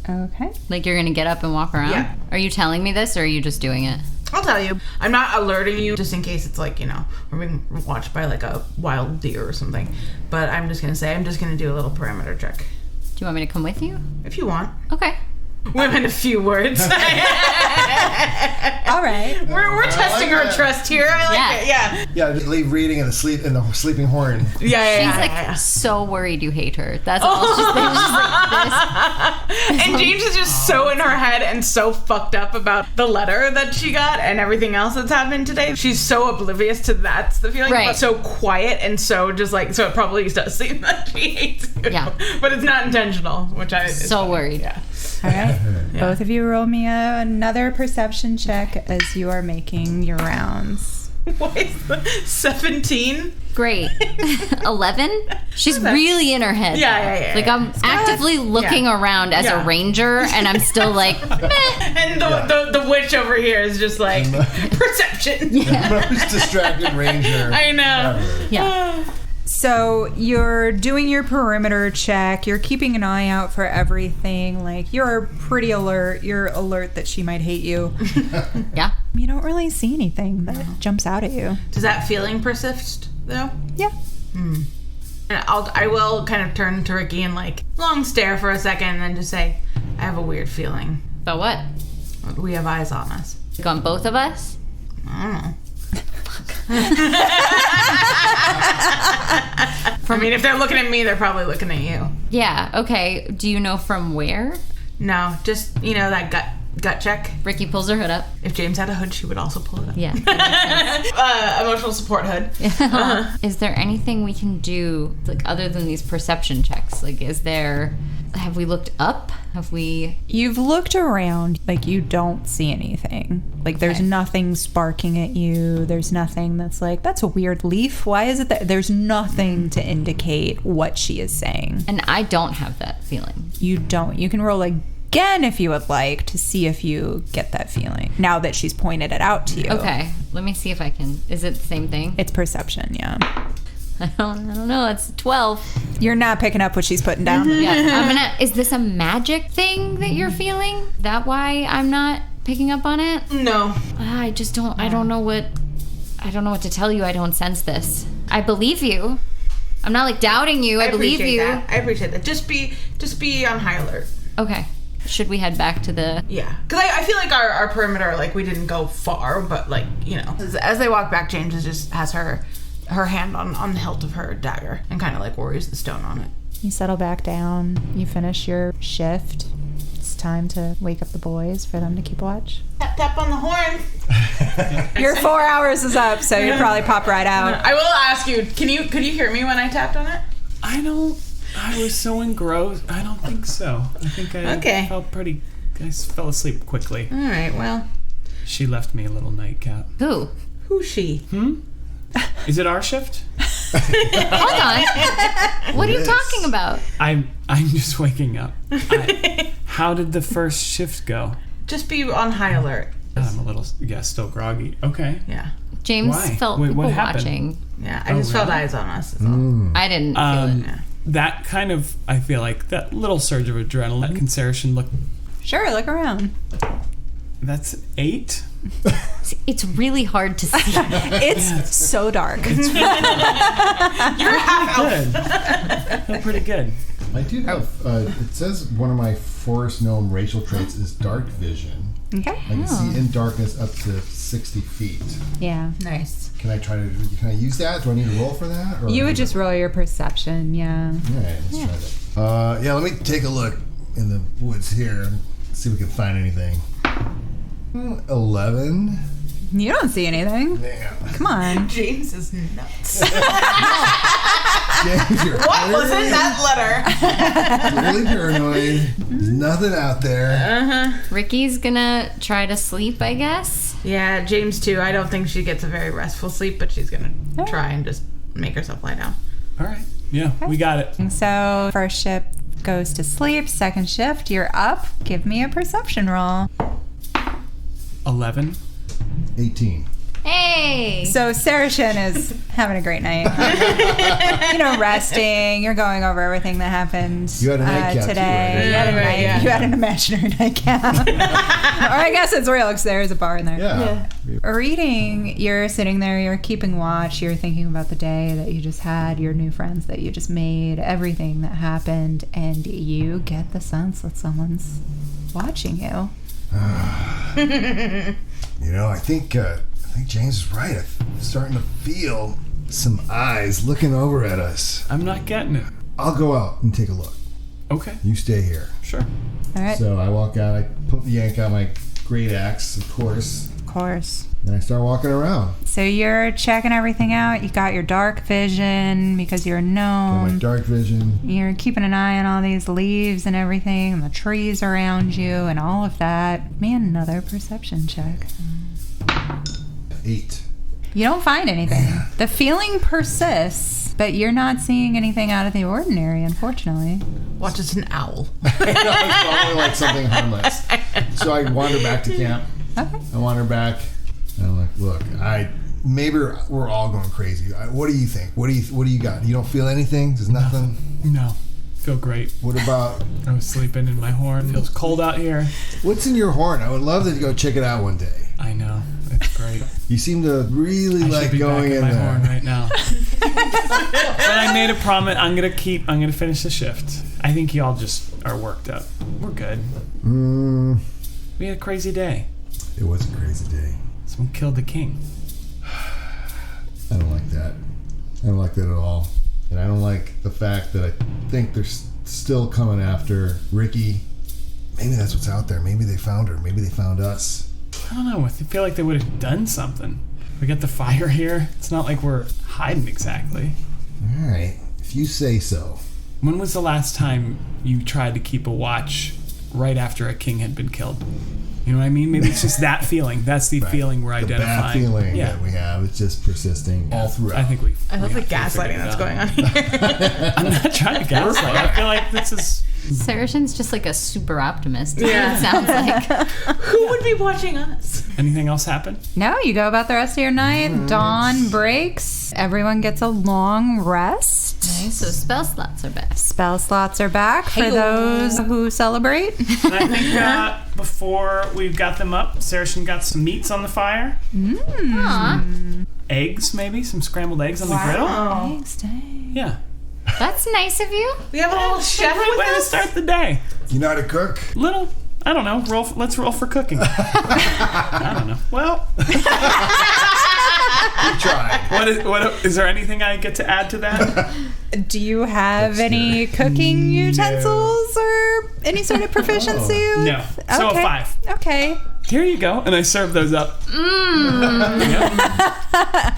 Okay. Like you're gonna get up and walk around? Yeah. Are you telling me this or are you just doing it? I'll tell you. I'm not alerting you just in case it's like, you know, we're being watched by like a wild deer or something. But I'm just gonna say I'm just gonna do a little parameter check. Do you want me to come with you? If you want. Okay. Women a few words. All right. We're testing our trust here. I like it. Yeah. Yeah, just leave reading in the sleeping horn. Yeah. She's like so worried you hate her. That's all she's thinking. She's like this. And James is just so in her head and so fucked up about the letter that she got and everything else that's happened today. She's so oblivious to that's the feeling, Right. but so quiet and so just like, so it probably does seem that she hates you. Yeah. But it's not intentional, which I is So funny. worried. Yeah. All right. Both of you roll me another perception check as you are making your rounds. What is the 17? Great. 11? She's really in her head. Yeah. Like I'm actively looking around as a ranger and I'm still like, meh. And the witch over here is just like, perception. Most distracted ranger. I know. ever. Yeah. So you're doing your perimeter check. You're keeping an eye out for everything. Like, you're pretty alert. You're alert that she might hate you. Yeah. You don't really see anything that jumps out at you. Does that feeling persist, though? Yeah. And I will kind of turn to Ricky and like long stare for a second and then just say, I have a weird feeling. But what? We have eyes on us. Like on both of us? I don't know. I mean, if they're looking at me, they're probably looking at you. Yeah. Okay. Do you know from where? No, just, you know, that gut check. Ricky pulls her hood up. If James had a hood, she would also pull it up. Yeah. Emotional support hood. Is there anything we can do like other than these perception checks? Like, have we looked up? You've looked around, like, you don't see anything. Like, there's nothing sparking at you. There's nothing that's like, that's a weird leaf. Why is it that? There's nothing to indicate what she is saying. And I don't have that feeling. You don't. You can roll again if you would like to see if you get that feeling now that she's pointed it out to you. Okay. Let me see if I can. Is it the same thing? It's perception, yeah. I don't know. It's 12. You're not picking up what she's putting down. Yeah. Is this a magic thing that you're feeling? That why I'm not picking up on it? No. I just don't. I don't know what to tell you. I don't sense this. I believe you. I'm not like doubting you. I believe appreciate you. That. I appreciate that. Just be on high alert. Okay. Should we head back to the... Yeah. Because I feel like our perimeter, like, we didn't go far, but, like, you know. As they walk back, James just has her hand on the hilt of her dagger and kind of, like, worries the stone on it. You settle back down. You finish your shift. It's time to wake up the boys for them to keep watch. Tap, tap on the horn. Your 4 hours is up, so you probably pop right out. I will ask you, could you hear me when I tapped on it? I was so engrossed. I don't think so. I think I fell asleep quickly. All right, well. She left me a little nightcap. Who? Who's she? Is it our shift? Hold on. What are you talking about? I'm just waking up. How did the first shift go? Just be on high alert. I'm a little, still groggy. Okay. Yeah. James Why? felt Wait, what people happened? watching. Yeah. I just felt really? eyes on us. Is all. I didn't feel it. Yeah. That kind of, I feel like, that little surge of adrenaline can Saracen look. Sure, look around. That's 8? It's really hard to see. It's so dark. You're half elf. Good. Feel pretty good. I do have, it says one of my forest gnome racial traits is dark vision. Okay. I can see in darkness up to 60 feet. Yeah. Nice. Can I use that? Do I need to roll for that? Or You would just roll your perception, yeah. All right, let's try that. Let me take a look in the woods here and see if we can find anything. 11. You don't see anything. Damn. Come on. James is nuts. James, you're What was in that letter? really paranoid. There's nothing out there. Ricky's gonna try to sleep, I guess. Yeah, James too. I don't think she gets a very restful sleep, but she's gonna try and just make herself lie down. All right. Yeah, we got it. So, first shift goes to sleep. Second shift, you're up. Give me a perception roll. 11. 18. Hey! So, Saracen is having a great night. Resting. You're going over everything that happened You had a nightcap too, today. right? You had a Right, night. yeah. You had an imaginary nightcap. Or I guess it's real because there is a bar in there. Yeah. Reading, you're sitting there, you're keeping watch, you're thinking about the day that you just had, your new friends that you just made, everything that happened, and you get the sense that someone's watching you. I think James is right. I'm starting to feel some eyes looking over at us. I'm not getting it. I'll go out and take a look. Okay. You stay here. Sure. All right. So I walk out, I yank out my great axe, of course, Of course. and I start walking around. So you're checking everything out. You got your dark vision because you're a Got my gnome. dark vision. You're keeping an eye on all these leaves and everything, and the trees around you, and all of that. Man, another perception check. 8. You don't find anything. The feeling persists, but you're not seeing anything out of the ordinary, unfortunately. Watch, it's an owl. It's probably like something harmless. So I wander back to camp. Okay. I wander back, and I'm like, look, maybe we're all going crazy. What do you think? What do you got? You don't feel anything? There's nothing? No. Feel great. What about, I was sleeping in my horn. Feels cold out here. what's in your horn? I would love to go check it out one day. I know. It's great. You seem to really I like should be going back in my there. horn right now. But I made a promise. I'm gonna finish the shift. I think y'all just are worked up. We're good. We had a crazy day. It was a crazy day. Someone killed the king. I don't like that. I don't like that at all. And I don't like the fact that I think they're still coming after Ricky. Maybe that's what's out there. Maybe they found her. Maybe they found us. I don't know. I feel like they would have done something. We got the fire here. It's not like we're hiding exactly. All right. If you say so. When was the last time you tried to keep a watch right after a king had been killed? You know what I mean? Maybe it's just that feeling. That's the feeling we're The identifying. bad feeling Yeah. that we have is just persisting all throughout. I think we. I love the we gaslighting figured it that's out. going on here. I'm not trying to gaslight. I feel like this is. Saracen's just like a super optimist. Yeah. It sounds like. Who would be watching us? Anything else happen? No, you go about the rest of your night. Dawn breaks. Everyone gets a long rest. So spell slots are best. Spell slots are back for Hey-o. those who celebrate. And I think before we've got them up, Saracen got some meats on the fire. Aw, Eggs, maybe? Some scrambled eggs on the griddle? Thanks, Dave. Yeah. that's nice of you. We have a little chef Great with way to us. start the day. You know how to cook? Little, I don't know. Let's roll for cooking. I don't know. Well, You tried. what is there anything I get to add to that? Do you have any cooking utensils or any sort of proficiency? No. So a 5. Okay. Here you go. And I serve those up. Yep.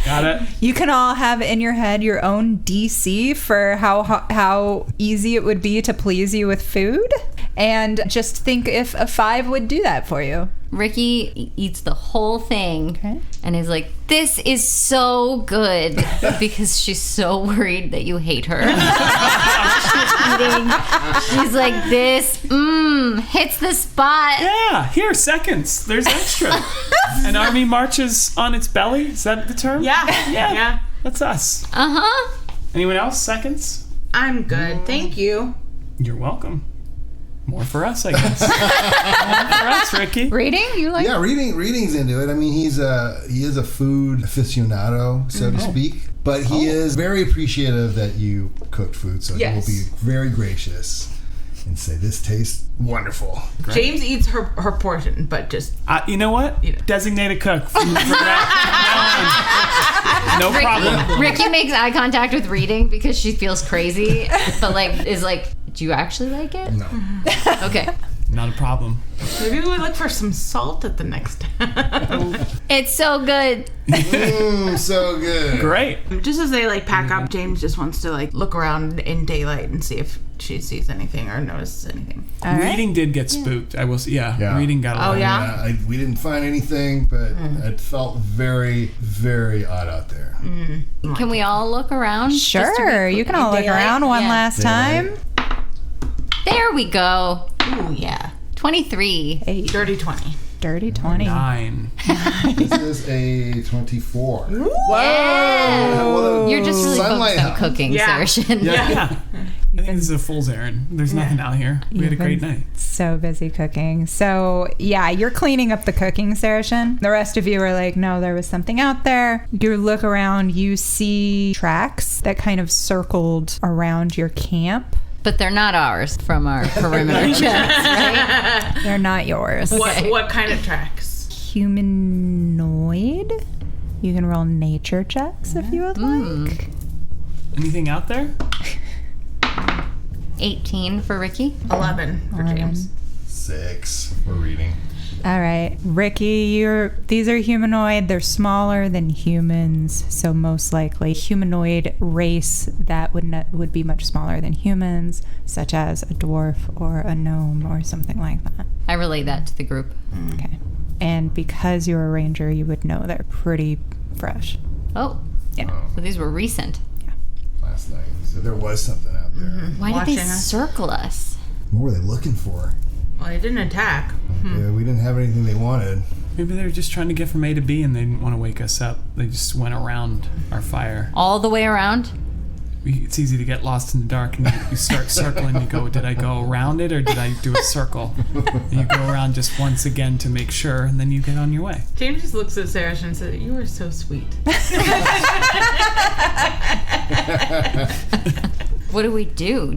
Got it. You can all have in your head your own DC for how easy it would be to please you with food. And just think if a 5 would do that for you. Ricky eats the whole thing Okay. and is like, this is so good, because she's so worried that you hate her. She's like, this hits the spot. Yeah, here, seconds. There's extra. An army marches on its belly. Is that the term? Yeah. That's us. Uh-huh. Anyone else? Seconds? I'm good. Thank you. You're welcome. More for us, I guess. More for us, Ricky. Reading? You like? Yeah, reading's into it. I mean, he is a food aficionado, so to speak. But he is very appreciative that you cooked food, so Yes. he will be very gracious and say, this tastes wonderful. James eats her portion, but just You know what? You know. Designate a cook. From now on. No problem. Ricky makes eye contact with Reading because she feels crazy, but is like, do you actually like it? No. Okay. Not a problem. maybe we look for some salt at the next time. It's so good. So good. Great. Just as they pack up, James just wants to look around in daylight and see if she sees anything or notices anything. All right. Reading did get spooked. I will say, yeah. Reading got a Oh, lot. yeah? We didn't find anything, but it felt very, very odd out there. Can we all look around? Just to Sure. be- You can all look daylight? around one Yeah. last time. There we go. Ooh, yeah. 23. Hey, Dirty 20. dirty 20. 9. This is a 24. Yeah. Well, You're just really sunlight focused on helped. cooking, Yeah. Saoirse. Yeah. I think this is a fool's errand. There's nothing out here. We had a great night. So busy cooking. So, yeah, you're cleaning up the cooking, Saoirse. The rest of you are like, no, there was something out there. You look around, you see tracks that kind of circled around your camp. But they're not ours from our perimeter checks, right? They're not yours. What kind of tracks? Humanoid. You can roll nature checks if you would like. Anything out there? 18 for Ricky. 11 for James. 6 for reading. All right, Ricky, these are humanoid. They're smaller than humans, so most likely humanoid race that would be much smaller than humans, such as a dwarf or a gnome or something like that. I relay that to the group. Okay. And because you're a ranger, you would know they're pretty fresh. Oh, Yeah. so these were recent. Last night. So there was something out there. Why did Watching they us. circle us? What were they looking for? Well, they didn't attack. Yeah, we didn't have anything they wanted. Maybe they were just trying to get from A to B and they didn't want to wake us up. They just went around our fire. All the way around? It's easy to get lost in the dark and you start circling. You go, did I go around it or did I do a circle? And you go around just once again to make sure, and then you get on your way. James just looks at Sarah and says, "You are so sweet." What do we do?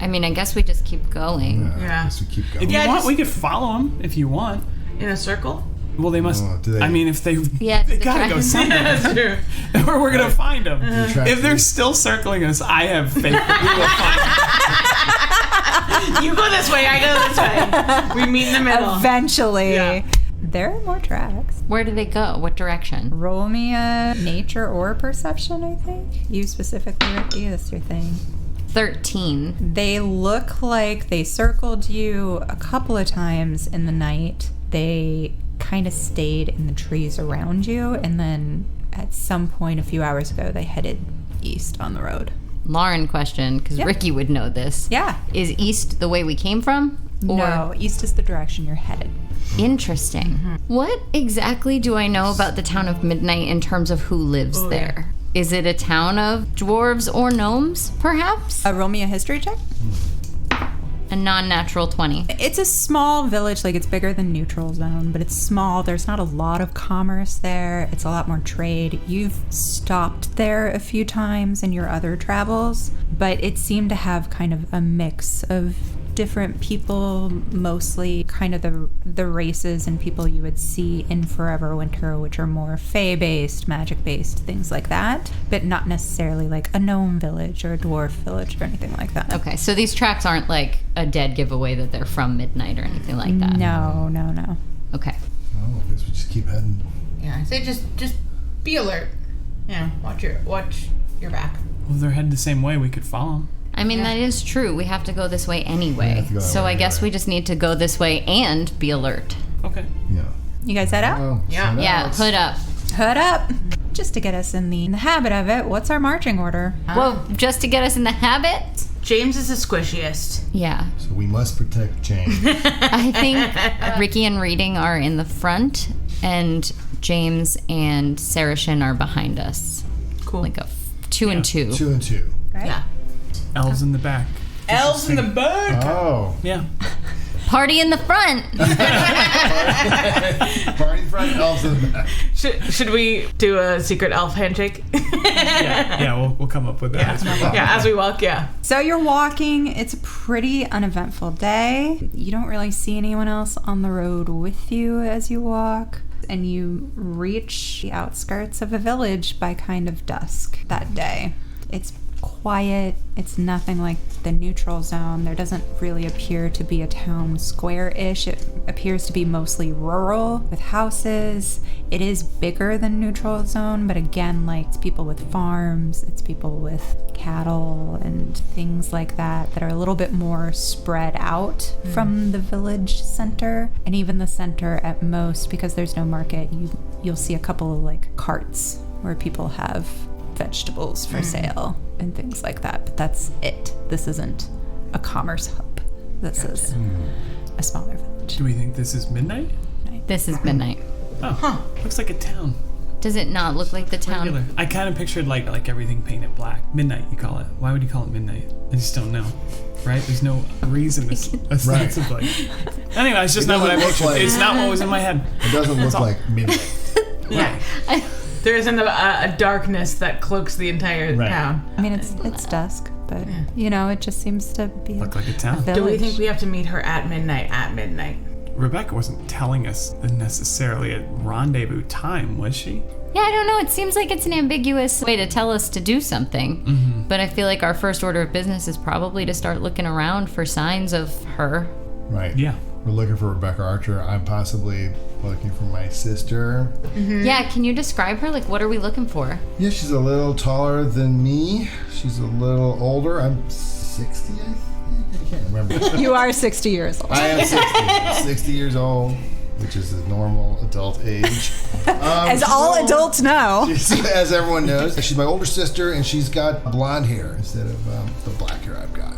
I guess we just keep going. Yeah. I guess we keep going. If you Yeah, want, just- we could follow them if you want. In a circle? Well, they must. Oh, do they- I mean, if they Yeah, they the gotta go dragon. somewhere, That's true. or we're gonna find them. track If they're these. still circling us, I have faith that we will find them. You go this way, I go this way. We meet in the middle. Eventually. Yeah. There are more tracks. Where do they go? What direction? Roll me a nature or perception, I think. You specifically, Ricky, that's your thing. 13. They look like they circled you a couple of times in the night. They kind of stayed in the trees around you, and then at some point a few hours ago, they headed east on the road. Lauren question, because Yeah. Ricky would know this. Yeah. Is east the way we came from? Or No, east is the direction you're headed. Interesting. What exactly do I know about the town of Midnight in terms of who lives there? Is it a town of dwarves or gnomes, perhaps? Roll me a history check. A non-natural 20. It's a small village, like it's bigger than Neutral Zone, but it's small. There's not a lot of commerce there. It's a lot more trade. You've stopped there a few times in your other travels, but it seemed to have kind of a mix of different people, mostly kind of the races and people you would see in Forever Winter, which are more fae-based, magic-based, things like that, but not necessarily like a gnome village or a dwarf village or anything like that. Okay, so these tracks aren't like a dead giveaway that they're from Midnight or anything like that. No. Okay. Just keep heading. Yeah, I say just be alert. Watch your back. Well, if they're headed the same way, we could follow them. I mean, that is true. We have to go this way anyway. go that So way I guess anyway. we just need to go this way and be alert. Okay. Yeah. You guys head out? Oh, Yeah. so Yeah, that's- hood up. Hood up. Just to get us in the habit of it, what's our marching order? Well, just to get us in the habit? James is the squishiest. Yeah. So we must protect James. I think Ricky and Reading are in the front, and James and Sarashin are behind us. Cool. Like a 2 and 2. 2 and 2. Right? Yeah. Elves in the back. Elves in the back. Oh. Yeah. Party in the front. Party in front, elves in the back. Should we do a secret elf handshake? Yeah, we'll come up with that. as we walk. Yeah, as we walk, yeah. So you're walking. It's a pretty uneventful day. You don't really see anyone else on the road with you as you walk. And you reach the outskirts of a village by kind of dusk that day. It's quiet. It's nothing like the neutral zone. There doesn't really appear to be a town square-ish. It appears to be mostly rural with houses. It is bigger than neutral zone, but again, like, it's people with farms, it's people with cattle and things like that that are a little bit more spread out from the village center, and even the center at most, because there's no market. You'll see a couple of like carts where people have vegetables for sale and things like that, but that's it. This isn't a commerce hub. This is a smaller village. Do we think this is midnight? This is midnight. Oh, looks like a town. Does it not look like the town? Regular. I kind of pictured like everything painted black. Midnight, you call it. Why would you call it midnight? I just don't know. Right? There's no reason to ostensibly. Anyway, it's just It not what I doesn't look pictured. like- It's not what was in my head. It doesn't look like midnight. Yeah. There isn't a darkness that cloaks the entire Right. town. I mean, it's dusk, but it just seems to be Look like a town. village. Do we think we have to meet her at midnight? Rebecca wasn't telling us necessarily a rendezvous time, was she? Yeah, I don't know. It seems like it's an ambiguous way to tell us to do something. But I feel like our first order of business is probably to start looking around for signs of her. Right. Yeah. We're looking for Rebecca Archer. I'm possibly looking for my sister. Yeah, can you describe her? Like, what are we looking for? Yeah, she's a little taller than me. She's a little older. I'm 60, I think. I can't remember. You are 60 years old. I am 60 years old, which is a normal adult age. As all adults know. As everyone knows. She's my older sister, and she's got blonde hair instead of the black hair I've got.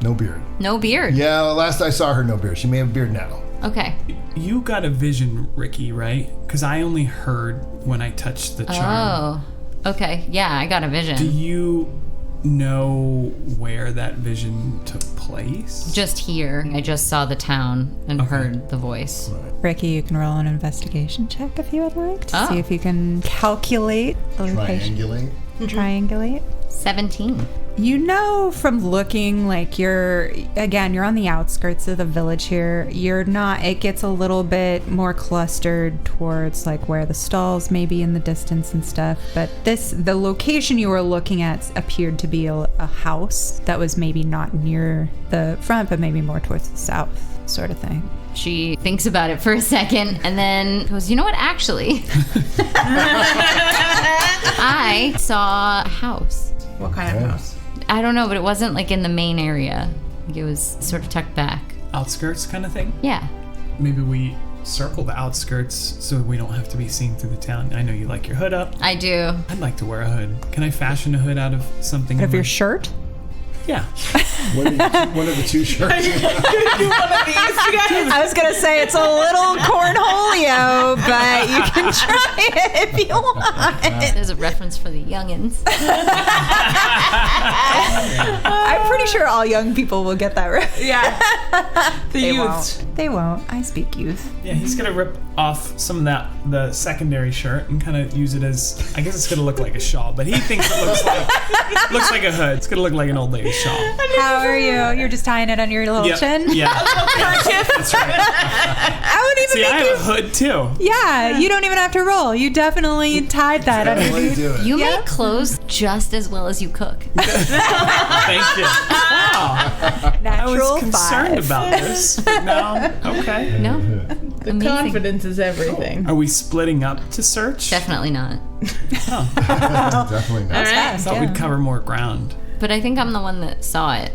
No beard. No beard. Yeah, last I saw her, no beard. She may have a beard now. Okay. You got a vision, Ricky, right? Because I only heard when I touched the charm. Oh. Okay. Yeah, I got a vision. Do you know where that vision took place? Just here. I just saw the town and Okay. heard the voice. Ricky, you can roll an investigation check if you would like to Oh. see if you can calculate the location. Triangulate. Triangulate. 17. You know from looking, like, you're on the outskirts of the village here. You're not, it gets a little bit more clustered towards like where the stalls may be in the distance and stuff. But the location you were looking at appeared to be a house that was maybe not near the front, but maybe more towards the south, sort of thing. She thinks about it for a second and then goes, you know what? Actually, I saw a house. What kind of house? I don't know, but it wasn't like in the main area. Like, it was sort of tucked back. Outskirts kind of thing? Yeah. Maybe we circle the outskirts so we don't have to be seen through the town. I know you like your hood up. I do. I'd like to wear a hood. Can I fashion a hood out of something? Out in of your my- shirt? Yeah. One of the two shirts. Do one of these, you guys? I was gonna say it's a little cornholio, but you can try it if you want. There's a reference for the youngins. I'm pretty sure all young people will get that right. Yeah. The They youths. won't. They won't. I speak youth. Yeah, he's gonna rip off some of the secondary shirt and kind of use it as, I guess it's gonna look like a shawl, but he thinks it looks like a hood. It's gonna look like an old lady's shawl. How are you? You're just tying it on your little chin? Yeah. That's right. I would See, I have a hood too. Yeah, you don't even have to roll. You definitely tied that Way to underneath. do it. You make clothes just as well as you cook. Thank you. Wow. I Natural was concerned 5. about this, but now, okay. No? The Amazing. confidence is everything. Are we splitting up to search? Definitely not. Definitely not. All right. I thought we'd cover more ground. But I think I'm the one that saw it.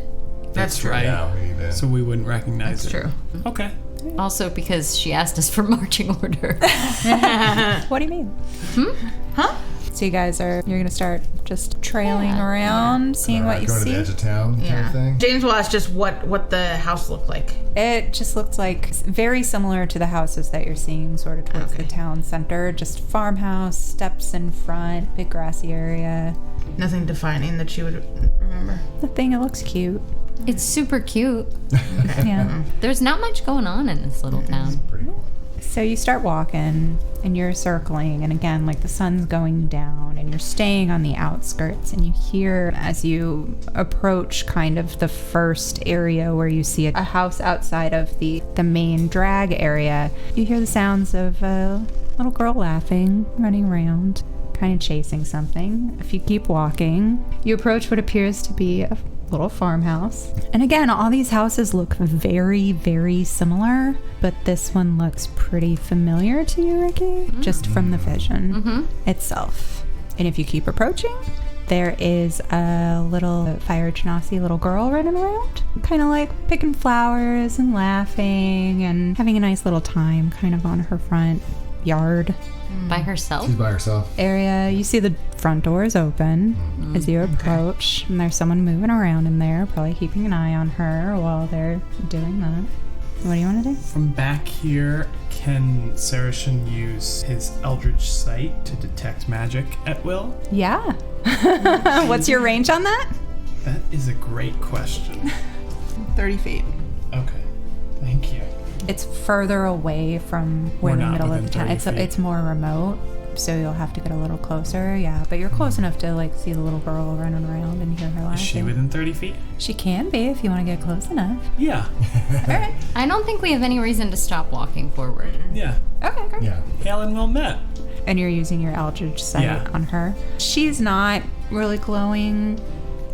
That's true. right. Yeah, we need to- So we wouldn't recognize It's it. true. Okay. Also because she asked us for marching order. What do you mean? So you guys you're gonna start just trailing around, seeing what you going to the see. edge of town kind Yeah. of thing. James will ask just what the house looked like. It just looked like very similar to the houses that you're seeing sort of towards the town center. Just farmhouse, steps in front, big grassy area. Nothing defining that you would remember. Nothing, it looks cute. It's super cute. Yeah. There's not much going on in this little town. Pretty cool. So you start walking and you're circling, and again, like the sun's going down and you're staying on the outskirts, and you hear as you approach kind of the first area where you see a house outside of the main drag area, you hear the sounds of a little girl laughing, running around, kind of chasing something. If you keep walking, you approach what appears to be a little farmhouse. And again, all these houses look very, very similar, but this one looks pretty familiar to you, Ricky, just from the vision itself. And if you keep approaching, there is a little fire genasi little girl running around, kind of like picking flowers and laughing and having a nice little time kind of on her front yard By herself? She's by herself. area. You see the front door is open as you approach, and there's someone moving around in there, probably keeping an eye on her while they're doing that. What do you want to do? From back here, can Saracen use his Eldritch Sight to detect magic at will? Yeah. What's your range on that? That is a great question. 30 feet. Okay. Thank you. It's further away from where We're the not middle of within the town. 30 feet. It's more remote, so you'll have to get a little closer. Yeah, but you're close enough to like see the little girl running around and hear her laughing. Is she within 30 feet? She can be if you want to get close enough. Yeah. All right. I don't think we have any reason to stop walking forward. Yeah. Okay, great. Yeah. Hail and well met. And you're using your Eldritch Sight Yeah. on her. She's not really glowing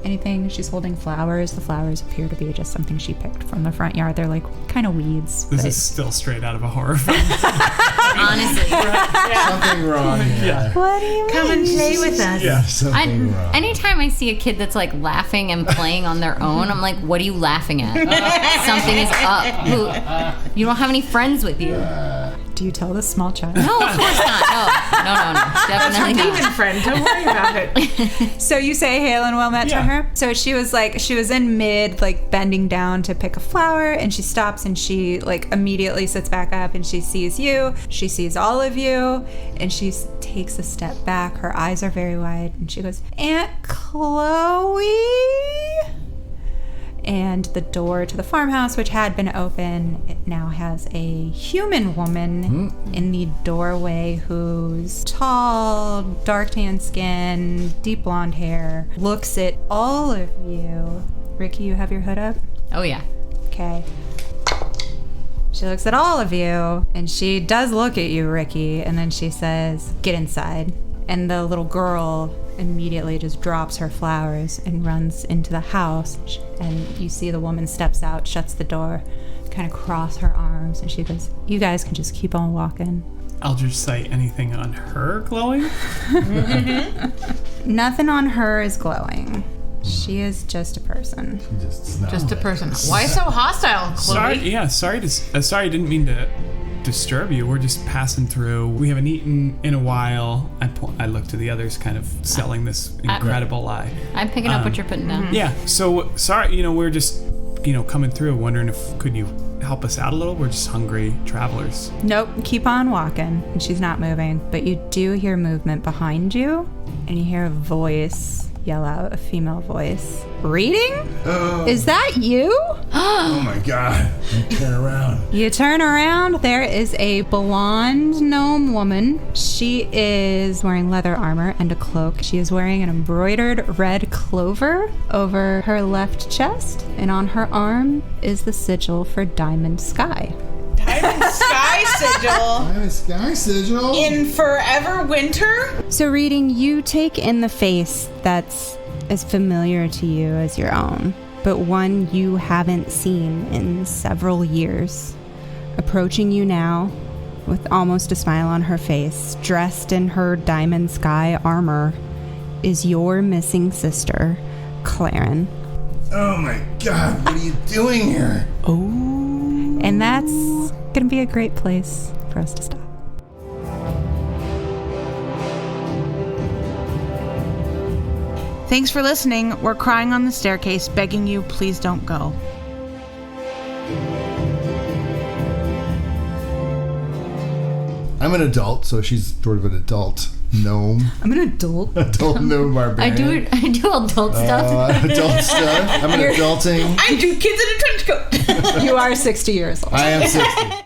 anything. She's holding flowers. The flowers appear to be just something she picked from the front yard. They're like kind of weeds. This but- is still straight out of a horror film. Honestly. Something wrong. Yeah. What do you Come and play with us. Yeah. Something wrong. Anytime I see a kid that's like laughing and playing on their own, I'm like, what are you laughing at? Something is up. You don't have any friends with you. Do you tell this small child? No, of course not. No. Definitely Even not. friend, don't worry about it. So you say hail and well met to Yeah. her? So she was in mid, like bending down to pick a flower, and she stops and she like immediately sits back up and she sees you. She sees all of you, and she takes a step back. Her eyes are very wide, and she goes, Aunt Chloe? And the door to the farmhouse, which had been open, it now has a human woman in the doorway who's tall, dark tan skin, deep blonde hair, looks at all of you. Ricky, you have your hood up? Oh, yeah. Okay. She looks at all of you, and she does look at you, Ricky, and then she says, get inside. And the little girl immediately just drops her flowers and runs into the house. And you see the woman steps out, shuts the door, kind of cross her arms, and she goes, you guys can just keep on walking. Eldritch Sight, anything on her glowing? Nothing on her is glowing. She is just a person. Just a person. Why so hostile, Chloe? Sorry, didn't mean to disturb you. We're just passing through. We haven't eaten in a while. I look to the others, kind of selling this incredible lie. I'm picking up what you're putting down. Yeah. So sorry. We're just coming through, wondering if could you help us out a little. We're just hungry travelers. Nope, keep on walking. And she's not moving, but you do hear movement behind you, and you hear a voice yell out, a female voice. Reading? Oh. Is that you? Oh my god. You turn around. You turn around, there is a blonde gnome woman. She is wearing leather armor and a cloak. She is wearing an embroidered red clover over her left chest, and on her arm is the sigil for Diamond Sky. I'm in Sky Sigil. I'm in Sky Sigil. In Forever Winter? So, reading, you take in the face that's as familiar to you as your own, but one you haven't seen in several years. Approaching you now, with almost a smile on her face, dressed in her diamond sky armor, is your missing sister, Claren. Oh my god, what are you doing here? And that's gonna be a great place for us to stop. Thanks for listening. We're crying on the staircase, begging you, please don't go. I'm an adult, so she's sort of an adult gnome. I'm an adult. Adult gnome barbarian. I do adult stuff. Adult stuff. I'm an adulting. I'm 2 kids in a trench coat. You are 60 years old. I am 60.